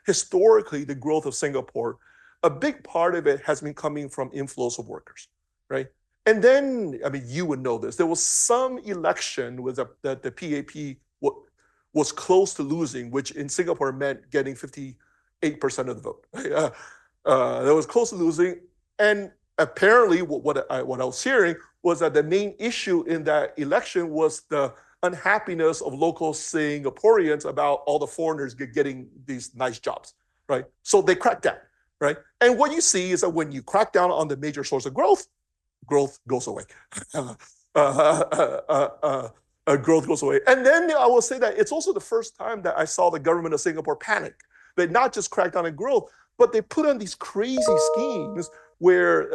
historically the growth of Singapore, a big part of it has been coming from inflows of workers, right? And then, I mean, you would know this. There was some election with that the PAP was close to losing, which in Singapore meant getting 58% of the vote. That was close to losing, and apparently, what I was hearing was that the main issue in that election was the unhappiness of local Singaporeans about all the foreigners getting these nice jobs, right? So they cracked down, right? And what you see is that when you crack down on the major source of growth goes away. Growth goes away. And then I will say that it's also the first time that I saw the government of Singapore panic. They not just cracked down on growth, but they put on these crazy schemes where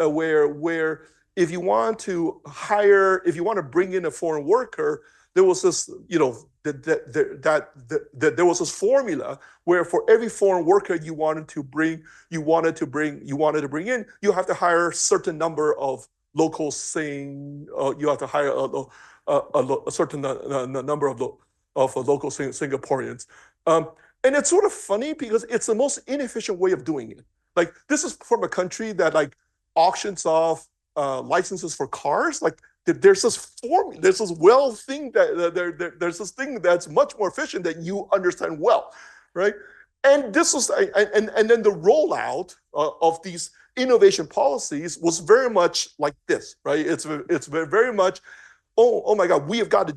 if you want to bring in a foreign worker, there was this, there was this formula where for every foreign worker you wanted to bring in, you have to hire a certain number of local you have to hire a certain number of local Singaporeans. And it's sort of funny because it's the most inefficient way of doing it. Like, this is from a country that like auctions off licenses for cars. Like, there's this thing there's this thing that's much more efficient that you understand well, right? And this was and then the rollout of these innovation policies was very much like this, right? It's very much, oh my God, we have got to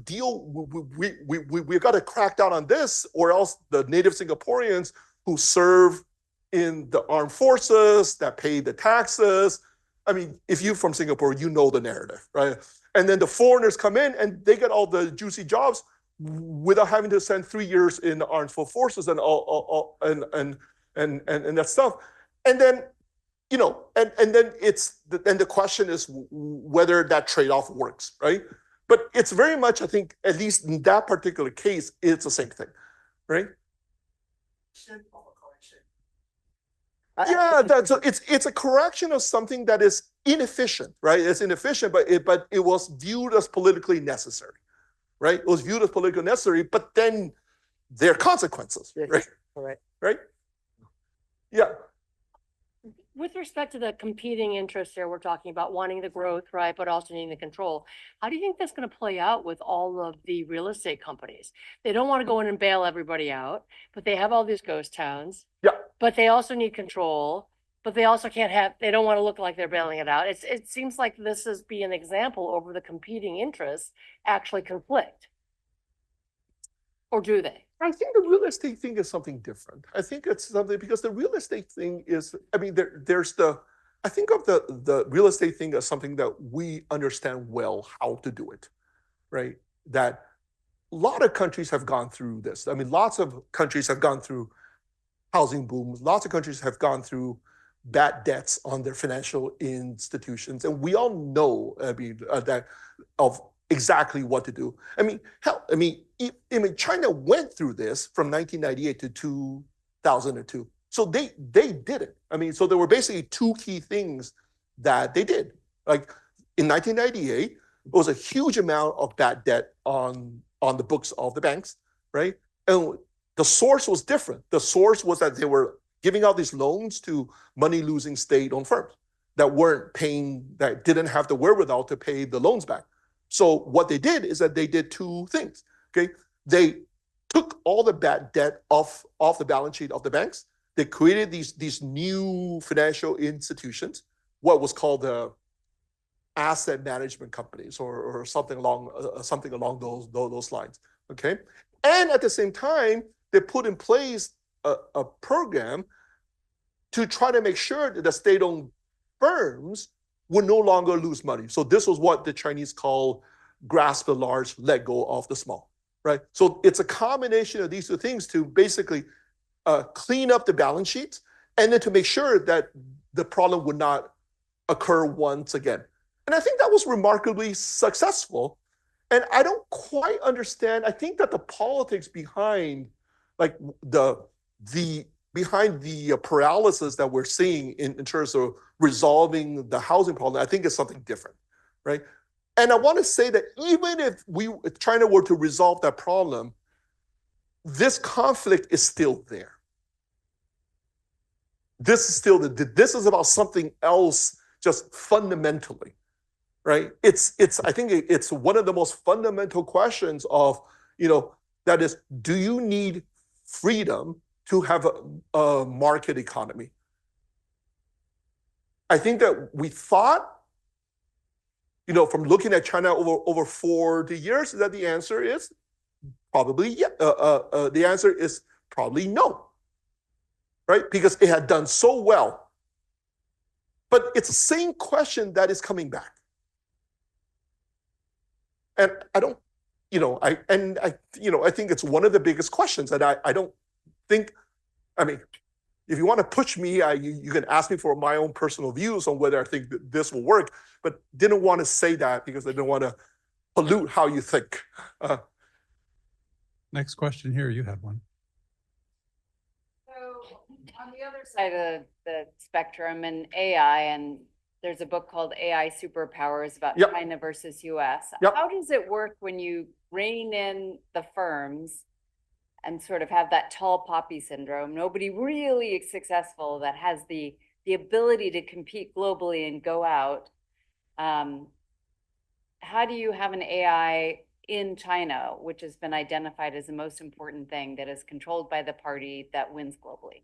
we've got to crack down on this, or else the native Singaporeans who serve in the armed forces, that pay the taxes. I mean, if you're from Singapore, you know the narrative, right? And then the foreigners come in and they get all the juicy jobs without having to spend 3 years in the armed forces and and that stuff. And then, and then the question is whether that trade-off works, right? But it's very much, I think, at least in that particular case, it's the same thing, right? Yeah, it's a correction of something that is inefficient, right? It's inefficient, but it was viewed as politically necessary, right? It was viewed as politically necessary, but then there are consequences, Yes, right? correct. Right? Yeah. With respect to the competing interests here, we're talking about wanting the growth, right, but also needing the control. How do you think that's going to play out with all of the real estate companies? They don't want to go in and bail everybody out, but they have all these ghost towns. Yeah. But they also need control, but they also can't have, they don't want to look like they're bailing it out. It seems like this is be an example over the competing interests actually conflict. Or do they? I think the real estate thing is something different. I think it's something because the real estate thing is, I mean, I think of the real estate thing as something that we understand well how to do it, right? That a lot of countries have gone through this. I mean, lots of countries have gone through housing booms. Lots of countries have gone through bad debts on their financial institutions. And we all know, I mean, that of exactly what to do. I mean, hell, China went through this from 1998 to 2002. So they did it. I mean, so there were basically two key things that they did. Like in 1998, it was a huge amount of bad debt on the books of the banks, right? And the source was different. The source was that they were giving out these loans to money-losing state-owned firms that weren't paying, that didn't have the wherewithal to pay the loans back. So what they did is that they did two things, okay? They took all the bad debt off the balance sheet of the banks. They created these new financial institutions, what was called the asset management companies or something along those lines, okay? And at the same time, they put in place a program to try to make sure that the state-owned firms would no longer lose money. So this was what the Chinese call grasp the large, let go of the small, right? So it's a combination of these two things to basically clean up the balance sheets and then to make sure that the problem would not occur once again. And I think that was remarkably successful. And I don't quite understand. I think that the politics behind like behind the paralysis that we're seeing in terms of resolving the housing problem, I think is something different, right? And I want to say that even if China were to resolve that problem, this conflict is still there. This is about something else, just fundamentally, right? I think it's one of the most fundamental questions of, that is, do you need freedom to have a market economy? I think that we thought, from looking at China over 40 years, that the answer is probably yeah. The answer is probably no, right? Because it had done so well. But it's the same question that is coming back. And I don't, I think it's one of the biggest questions. And I don't think, if you want to push me, you can ask me for my own personal views on whether I think that this will work, but didn't want to say that because I didn't want to pollute how you think. Next question here, you had one. So on the other side of the spectrum and AI, and there's a book called AI Superpowers about Yep. China versus US. Yep. How does it work when you rein in the firms and sort of have that tall poppy syndrome? Nobody really is successful that has the ability to compete globally and go out. How do you have an AI in China, which has been identified as the most important thing that is controlled by the party that wins globally?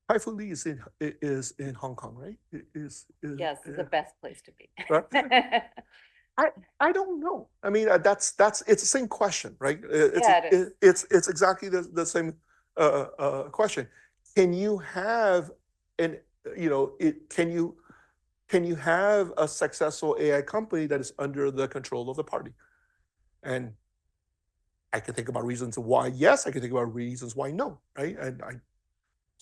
Kai-Fu Lee is in Hong Kong, right? Yes, it's the best place to be. Right? I don't know. It's the same question, right? It's exactly the same question. Can you have can you have a successful AI company that is under the control of the party? And I can think about reasons why yes, I can think about reasons why no, right? And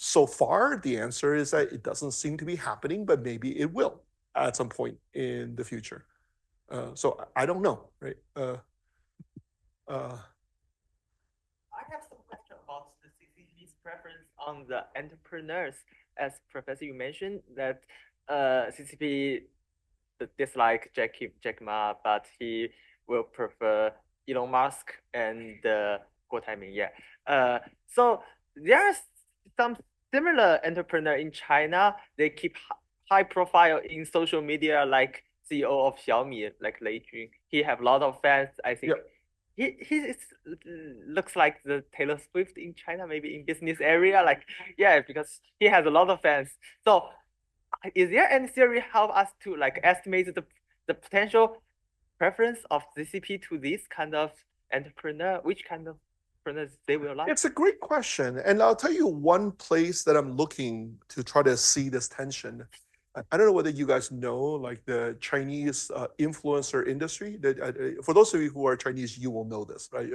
so far, the answer is that it doesn't seem to be happening, but maybe it will at some point in the future. So I don't know, right? CCP's preference on the entrepreneurs, as Professor you mentioned that CCP dislike Jack Ma, but he will prefer Elon Musk and Guo Taiming. Yeah. So there's some similar entrepreneur in China. They keep high profile in social media, like CEO of Xiaomi, like Lei Jun. He have a lot of fans. I think he looks like the Taylor Swift in China, maybe in business area. Like yeah, because he has a lot of fans. So is there any theory help us to like estimate the potential preference of CCP to this kind of entrepreneur? Which kind of entrepreneurs they will like? It's a great question. And I'll tell you one place that I'm looking to try to see this tension. I don't know whether you guys know, like the Chinese influencer industry. That for those of you who are Chinese, you will know this, right?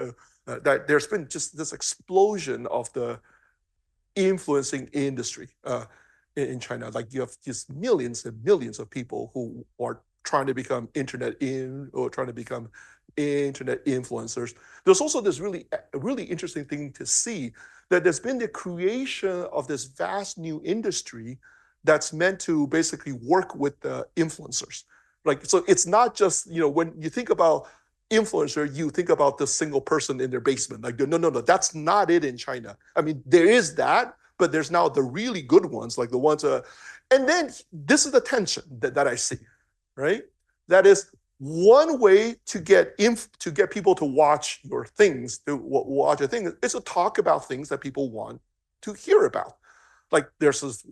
That there's been just this explosion of the influencing industry in China. Like you have just millions and millions of people who are trying to become internet influencers. There's also this really interesting thing to see, that there's been the creation of this vast new industry that's meant to basically work with the influencers. Like, so it's not just, when you think about influencer, you think about the single person in their basement. Like, no, that's not it in China. I mean, there is that, but there's now the really good ones, like the ones, and then this is the tension that I see, right? That is one way to get people to watch your things, is to talk about things that people want to hear about. Like there's this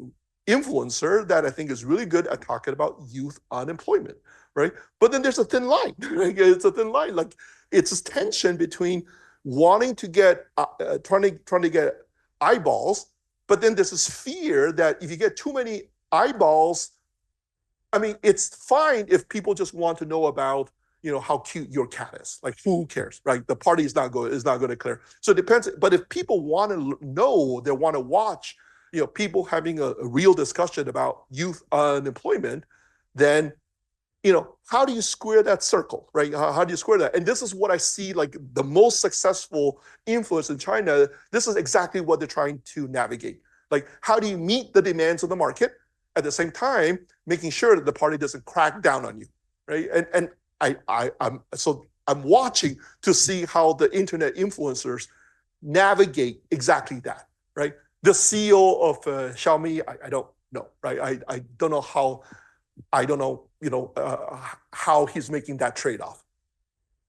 influencer that I think is really good at talking about youth unemployment, right? But then there's a thin line. Right? It's a thin line. Like it's this tension between wanting to get, trying to get eyeballs, but then there's this fear that if you get too many eyeballs, I mean, it's fine if people just want to know about, how cute your cat is. Like, who cares, right? The party is not going to clear. So it depends. But if people want to know, they want to watch, people having a real discussion about youth unemployment, then, how do you square that circle, right? How do you square that? And this is what I see, like the most successful influence in China. This is exactly what they're trying to navigate. Like, how do you meet the demands of the market at the same time, making sure that the party doesn't crack down on you, right? And I'm watching to see how the internet influencers navigate exactly that, right? The CEO of Xiaomi, I don't know, right? I don't know how, how he's making that trade-off.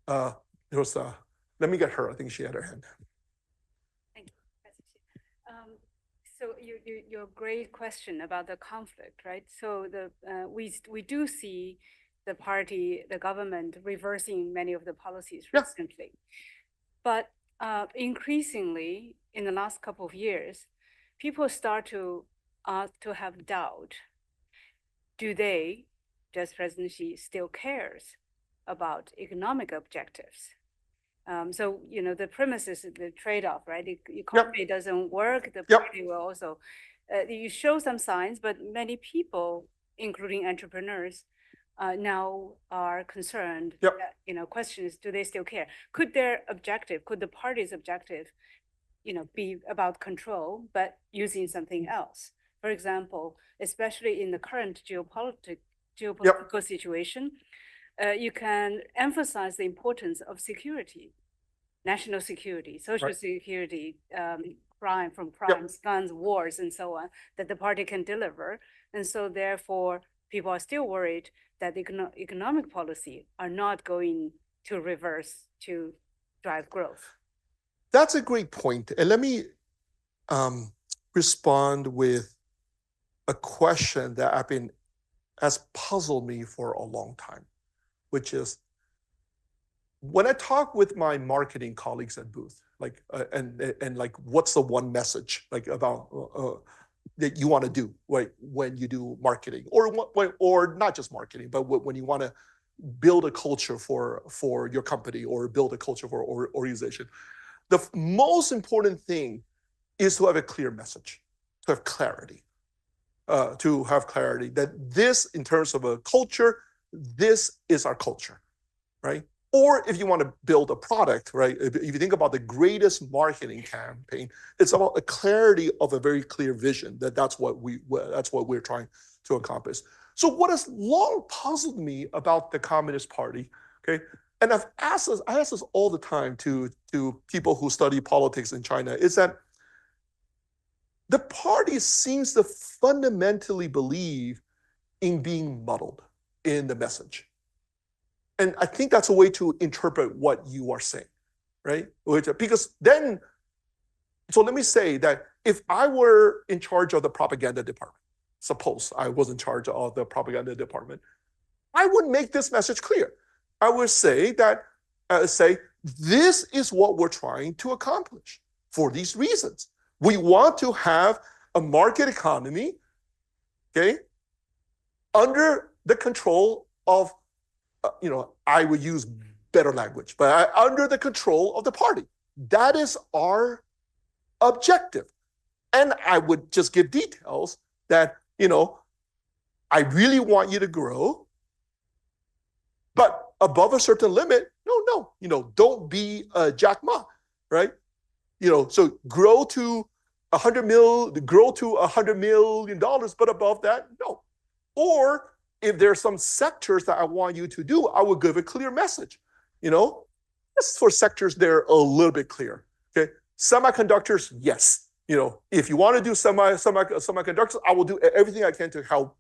Let me get her. I think she had her hand. Thank you, Professor Hsieh. So your great question about the conflict, right? So we do see the government reversing many of the policies recently, but increasingly in the last couple of years, people start to have doubt. Does President Xi still cares about economic objectives? So, the premise is the trade-off, right? The economy doesn't work, the party will also, you show some signs, but many people, including entrepreneurs, now are concerned. Question is, do they still care? Could the party's objective, be about control, but using something else? For example, especially in the current geopolitical situation, you can emphasize the importance of security, national security, social security, crimes, guns, wars, and so on, that the party can deliver. And so therefore, people are still worried that the economic policy are not going to reverse to drive growth. That's a great point. And let me respond with a question that has puzzled me for a long time, which is, when I talk with my marketing colleagues at Booth, like and like, what's the one message like about that you want to do when you do marketing, or not just marketing, but when you want to build a culture for your company or build a culture for an organization, the most important thing is to have a clear message, to have clarity. That this, in terms of a culture, this is our culture, right? Or if you want to build a product, right? If you think about the greatest marketing campaign, it's about a clarity of a very clear vision that's what we're trying to accomplish. So what has long puzzled me about the Communist Party, okay? And I ask this all the time to people who study politics in China, is that the party seems to fundamentally believe in being muddled in the message. And I think that's a way to interpret what you are saying, right? Because then, so let me say that if I were in charge of the propaganda department, suppose I was in charge of the propaganda department, I would make this message clear. I would say that, this is what we're trying to accomplish for these reasons. We want to have a market economy, okay, under the control of, I would use better language, but under the control of the party. That is our objective. And I would just give details that, I really want you to grow, but above a certain limit, no, don't be a Jack Ma, right? So grow to $100 million, but above that, no. Or if there's some sectors that I want you to do, I would give a clear message. Just for sectors, they're a little bit clear. Okay, semiconductors, yes. If you want to do semiconductors, I will do everything I can to help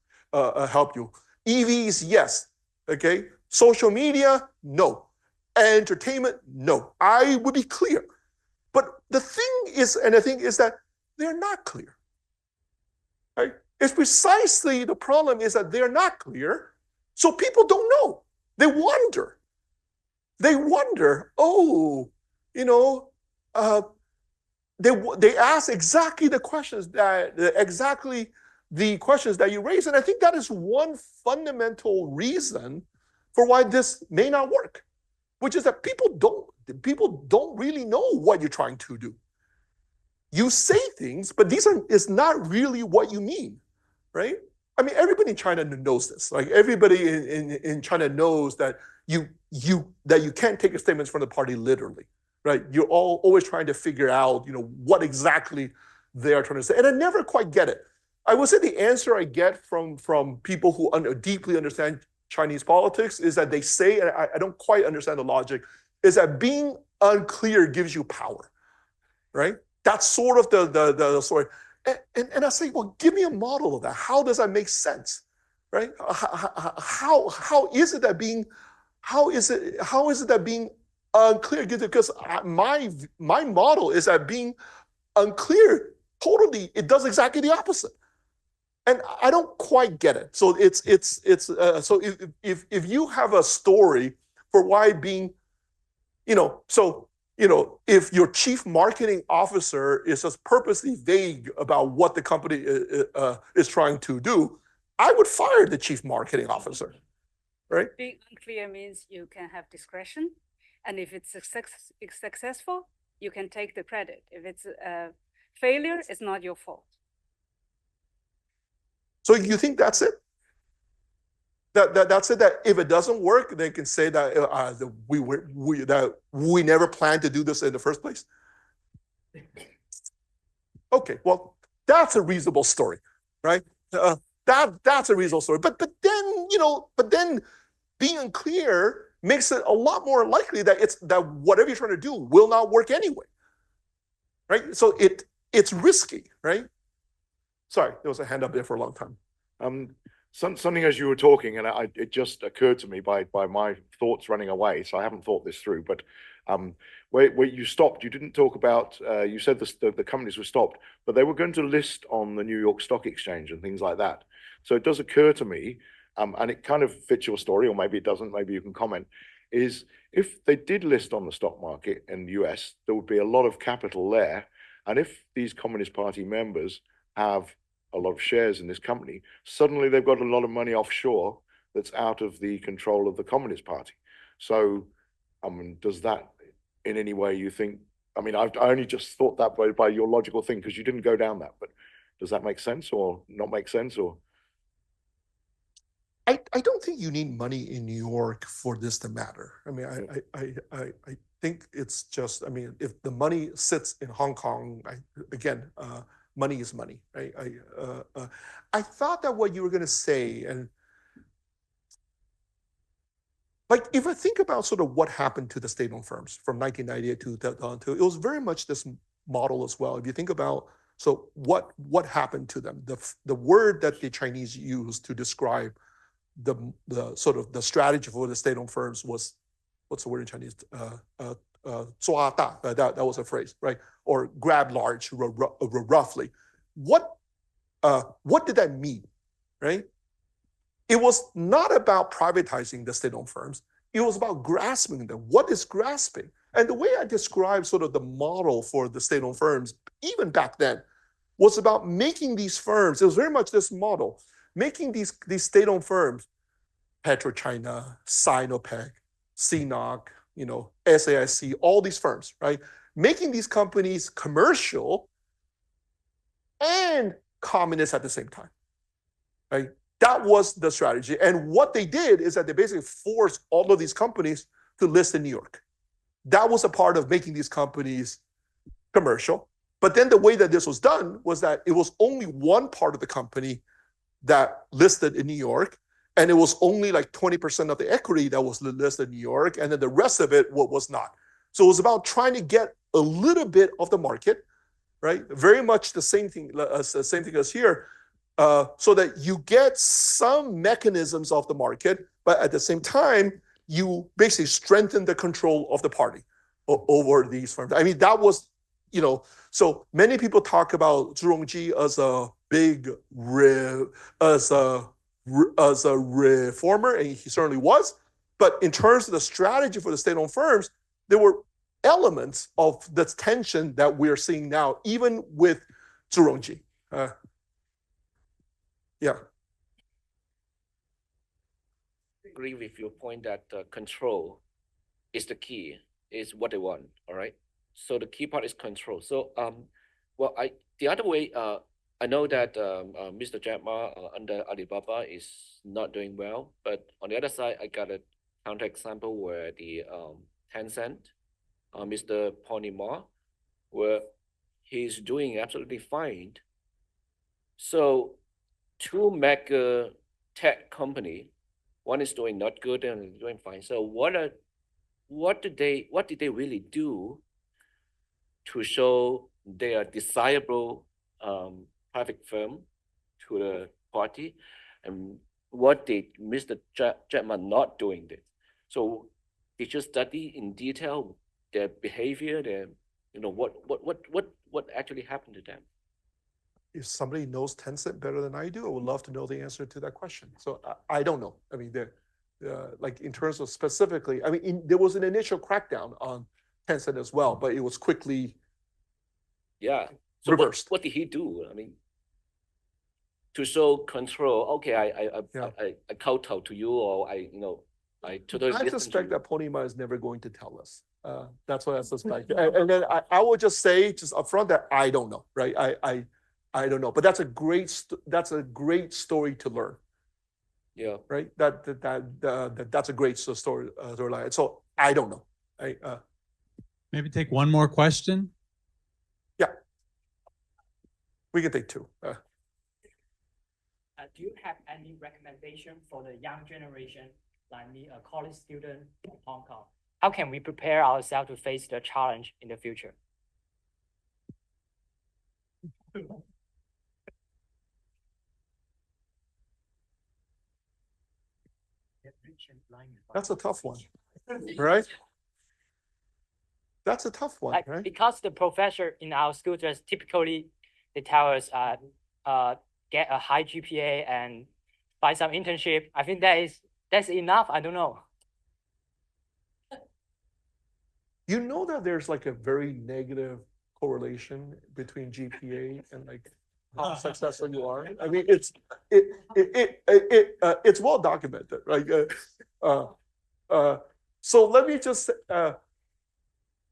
you. EVs, yes. Okay, social media, no. Entertainment, no. I would be clear. But the thing is that they're not clear. Right? It's precisely the problem is that they're not clear, so people don't know. They wonder. They ask exactly the questions that you raise, and I think that is one fundamental reason for why this may not work, which is that people don't really know what you're trying to do. You say things, but it's not really what you mean, right? I mean, everybody in China knows this. Like everybody in China knows that you can't take a statement from the party literally, right? You're always trying to figure out, what exactly they are trying to say, and I never quite get it. I would say the answer I get from people who deeply understand Chinese politics is that they say, and I don't quite understand the logic, is that being unclear gives you power, right? That's sort of the story. And I say, well, give me a model of that. How does that make sense, right? How is it that being unclear? Because my model is that being unclear totally, it does exactly the opposite. And I don't quite get it. So so if you have a story for why being, if your chief marketing officer is just purposely vague about what the company is trying to do, I would fire the chief marketing officer, right? Being unclear means you can have discretion, and if it's successful, you can take the credit. If it's a failure, it's not your fault. So you think that's it? That's it. That if it doesn't work, they can say that we never planned to do this in the first place. Okay, well, that's a reasonable story, right? That's a reasonable story. But then being unclear makes it a lot more likely that whatever you're trying to do will not work anyway, right? So it's risky, right? Sorry, there was a hand up there for a long time. Something as you were talking, and it just occurred to me by my thoughts running away, so I haven't thought this through, but where you stopped, you didn't talk about, you said the companies were stopped, but they were going to list on the New York Stock Exchange and things like that. So it does occur to me, and it kind of fits your story, or maybe it doesn't, maybe you can comment, is if they did list on the stock market in the US, there would be a lot of capital there, and if these Communist Party members have a lot of shares in this company, suddenly they've got a lot of money offshore that's out of the control of the Communist Party. So, does that in any way you think, I only just thought that by your logical thing, because you didn't go down that, but does that make sense or not make sense? Or I don't think you need money in New York for this to matter. I mean, I think it's just, I mean, if the money sits in Hong Kong, again, money is money, right? I thought that what you were going to say, and like, if I think about sort of what happened to the state-owned firms from 1998 to 2002, it was very much this model as well. If you think about, so what happened to them? The word that the Chinese used to describe the sort of the strategy for the state-owned firms was, what's the word in Chinese? 抓大, that was a phrase, right? Or grab large, roughly. What did that mean, right? It was not about privatizing the state-owned firms. It was about grasping them. What is grasping? And the way I describe sort of the model for the state-owned firms, even back then, was about making these firms, it was very much this model, making these state-owned firms, PetroChina, Sinopec, CNOC, SAIC, all these firms, right? Making these companies commercial and communist at the same time, right? That was the strategy. And what they did is that they basically forced all of these companies to list in New York. That was a part of making these companies commercial. But then the way that this was done was that it was only one part of the company that listed in New York, and it was only like 20% of the equity that was listed in New York, and then the rest of it was not. So it was about trying to get a little bit of the market, right? Very much the same thing as here, so that you get some mechanisms of the market, but at the same time, you basically strengthen the control of the party over these firms. I mean, that was, so many people talk about Zhu Rongji as a big, as a reformer, and he certainly was. But in terms of the strategy for the state-owned firms, there were elements of the tension that we're seeing now, even with Zhu Rongji. Yeah. Agree with your point that control is the key, is what they want. All right. So the key part is control. So well, the other way, I know that Mr. Jack Ma under Alibaba is not doing well, but on the other side, I got a counter example where the Tencent, Mr. Pony Ma, where he's doing absolutely fine. So two mega tech company, one is doing not good and doing fine. So what did they really do to show they are desirable private firm to the party, and what did Mr. Jack Ma not doing this? So did you study in detail their behavior, their what actually happened to them? If somebody knows Tencent better than I do, I would love to know the answer to that question. So I don't know. I mean, like in terms of specifically, I mean, there was an initial crackdown on Tencent as well, but it was quickly reversed. What did he do? I mean, to show control. Okay, I kowtow to you, or I totally. I suspect that Pony Ma is never going to tell us. That's what I suspect. And then I will just say, just upfront, that I don't know, right? I don't know, but that's a great story to learn. Yeah. Right. That's a great storyline. So I don't know. Maybe take one more question. Yeah. We can take two. Do you have any recommendation for the young generation, like me, a college student in Hong Kong? How can we prepare ourselves to face the challenge in the future? That's a tough one, right? That's a tough one, right? Because the professor in our school just typically, they tell us get a high GPA and find some internship. I think that's enough. I don't know. You know that there's like a very negative correlation between GPA and like how successful you are. I mean, it's well documented, right? So let me just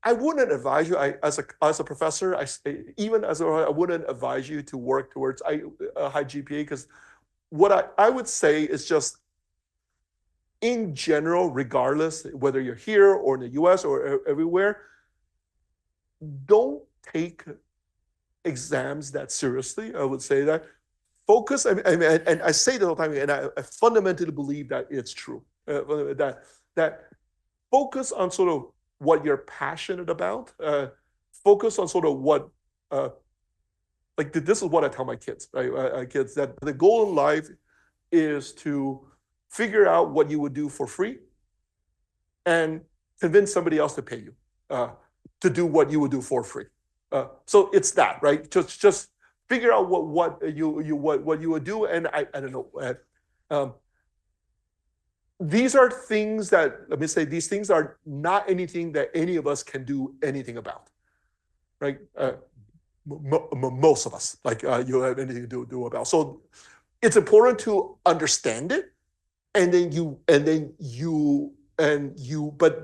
I wouldn't advise you, as a professor, I wouldn't advise you to work towards a high GPA, because what I would say is just in general, regardless whether you're here or in the US or everywhere, don't take exams that seriously. I would say that. Focus, and I say that all the time, and I fundamentally believe that it's true. That focus on sort of what you're passionate about. Focus on sort of what, like this is what I tell my kids, right? Kids, that the goal in life is to figure out what you would do for free and convince somebody else to pay you to do what you would do for free. So it's that, right? Just figure out what you would do, and I don't know. These are things that, let me say, these things are not anything that any of us can do anything about, right? Most of us, like you have anything to do about. So it's important to understand it, but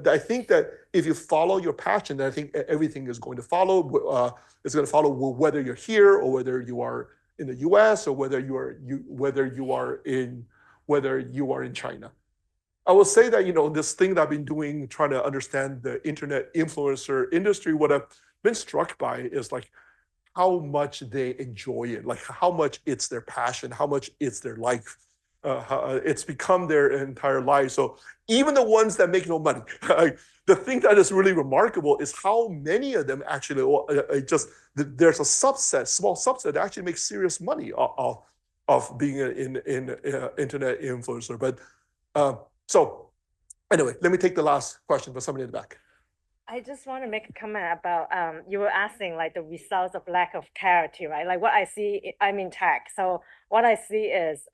I think that if you follow your passion, I think everything is going to follow. It's going to follow whether you're here or whether you are in the U.S. or whether you are in China. I will say that this thing that I've been doing, trying to understand the internet influencer industry, what I've been struck by is like how much they enjoy it, like how much it's their passion, how much it's their life. It's become their entire life. So even the ones that make no money, the thing that is really remarkable is how many of them actually there's a small subset that actually makes serious money of being an internet influencer. But so anyway, let me take the last question for somebody in the back. I just want to make a comment about you were asking like the results of lack of clarity, right? Like what I see, I'm in tech. So what I see is,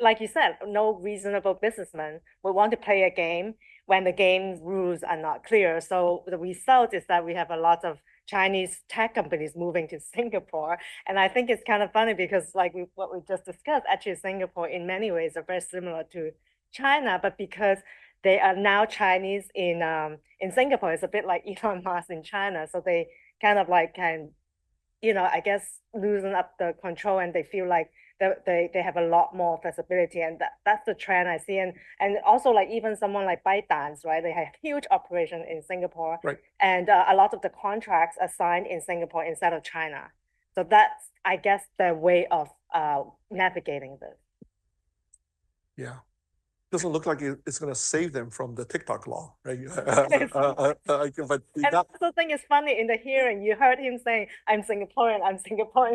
like you said, no reasonable businessman would want to play a game when the game rules are not clear. So the result is that we have a lot of Chinese tech companies moving to Singapore. And I think it's kind of funny because like what we just discussed, actually Singapore in many ways are very similar to China, but because they are now Chinese in Singapore, it's a bit like Elon Musk in China. So they kind of like I guess loosen up the control, and they feel like they have a lot more flexibility, and that's the trend I see. And also like even someone like ByteDance, right? They have huge operation in Singapore, right? And a lot of the contracts are signed in Singapore instead of China. So that's, I guess, their way of navigating this. Yeah. Doesn't look like it's going to save them from the TikTok law, right? And I also think it's funny in the hearing, you heard him saying, I'm Singaporean.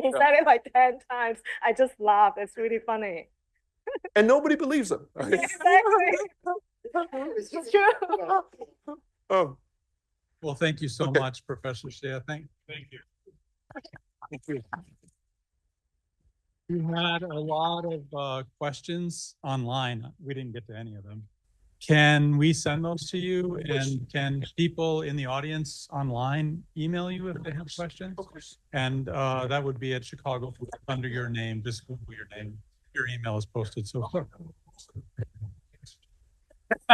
He said it like 10 times. I just laughed. It's really funny. And nobody believes him. Right? Exactly. It's true. Well, thank you so much, Professor Hsieh. Thank you. Thank you. We had a lot of questions online. We didn't get to any of them. Can we send those to you? And can people in the audience online email you if they have questions? Of course. And that would be at Chicago under your name. Just Google your name. Your email is posted. So what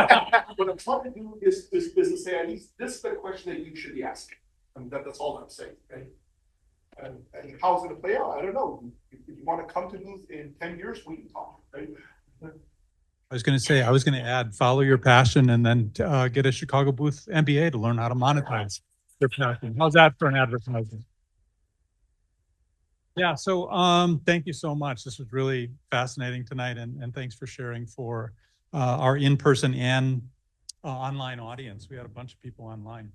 I'm trying to do is to say at least this is the question that you should be asking. And that's all I'm saying. Right? And how it's going to play out, I don't know. If you want to come to booth in 10 years, we can talk, right? I was going to add, follow your passion and then get a Chicago Booth MBA to learn how to monetize your passion. How's that for an advertisement? Yeah, so thank you so much. This was really fascinating tonight, and thanks for sharing for our in-person and online audience. We had a bunch of people online.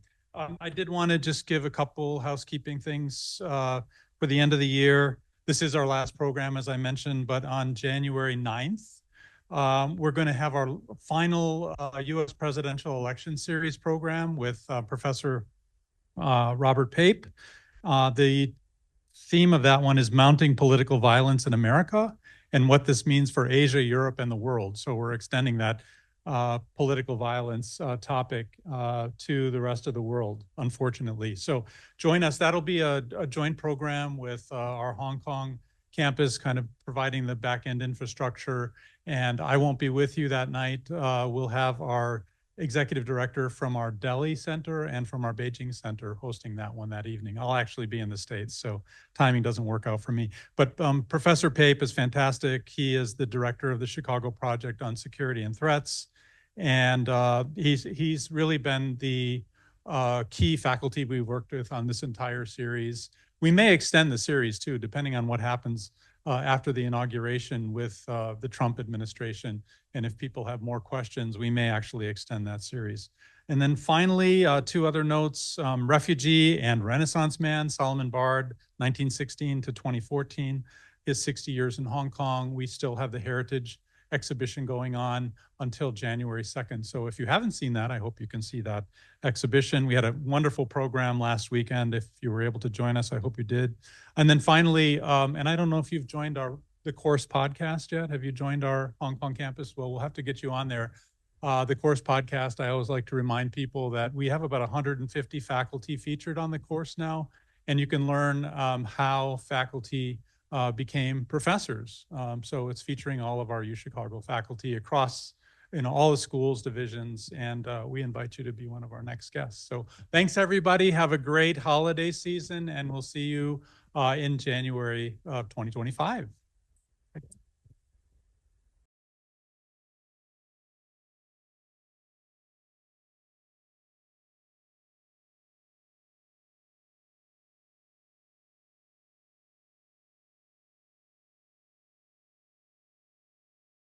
I did want to just give a couple housekeeping things for the end of the year. This is our last program, as I mentioned, but on January 9th, we're going to have our final U.S. presidential election series program with Professor Robert Pape. The theme of that one is Mounting Political Violence in America and what this means for Asia, Europe, and the world. So we're extending that political violence topic to the rest of the world, unfortunately. So join us. That'll be a joint program with our Hong Kong campus, kind of providing the back-end infrastructure. And I won't be with you that night. We'll have our executive director from our Delhi center and from our Beijing center hosting that one that evening. I'll actually be in the States, so timing doesn't work out for me. But Professor Pape is fantastic. He is the director of the Chicago Project on Security and Threats. And he's really been the key faculty we worked with on this entire series. We may extend the series too, depending on what happens after the inauguration with the Trump administration. And if people have more questions, we may actually extend that series. And then finally, two other notes, refugee and Renaissance man, Solomon Bard, 1916 to 2014, his 60 years in Hong Kong. We still have the Heritage exhibition going on until January 2nd. So if you haven't seen that, I hope you can see that exhibition. We had a wonderful program last weekend. If you were able to join us, I hope you did. And then finally, and I don't know if you've joined the course podcast yet. Have you joined our Hong Kong campus? Well, we'll have to get you on there. The course podcast, I always like to remind people that we have about 150 faculty featured on the course now, and you can learn how faculty became professors. So it's featuring all of our UChicago faculty across all the schools, divisions, and we invite you to be one of our next guests. So thanks everybody, have a great holiday season, and we'll see you in January of 2025.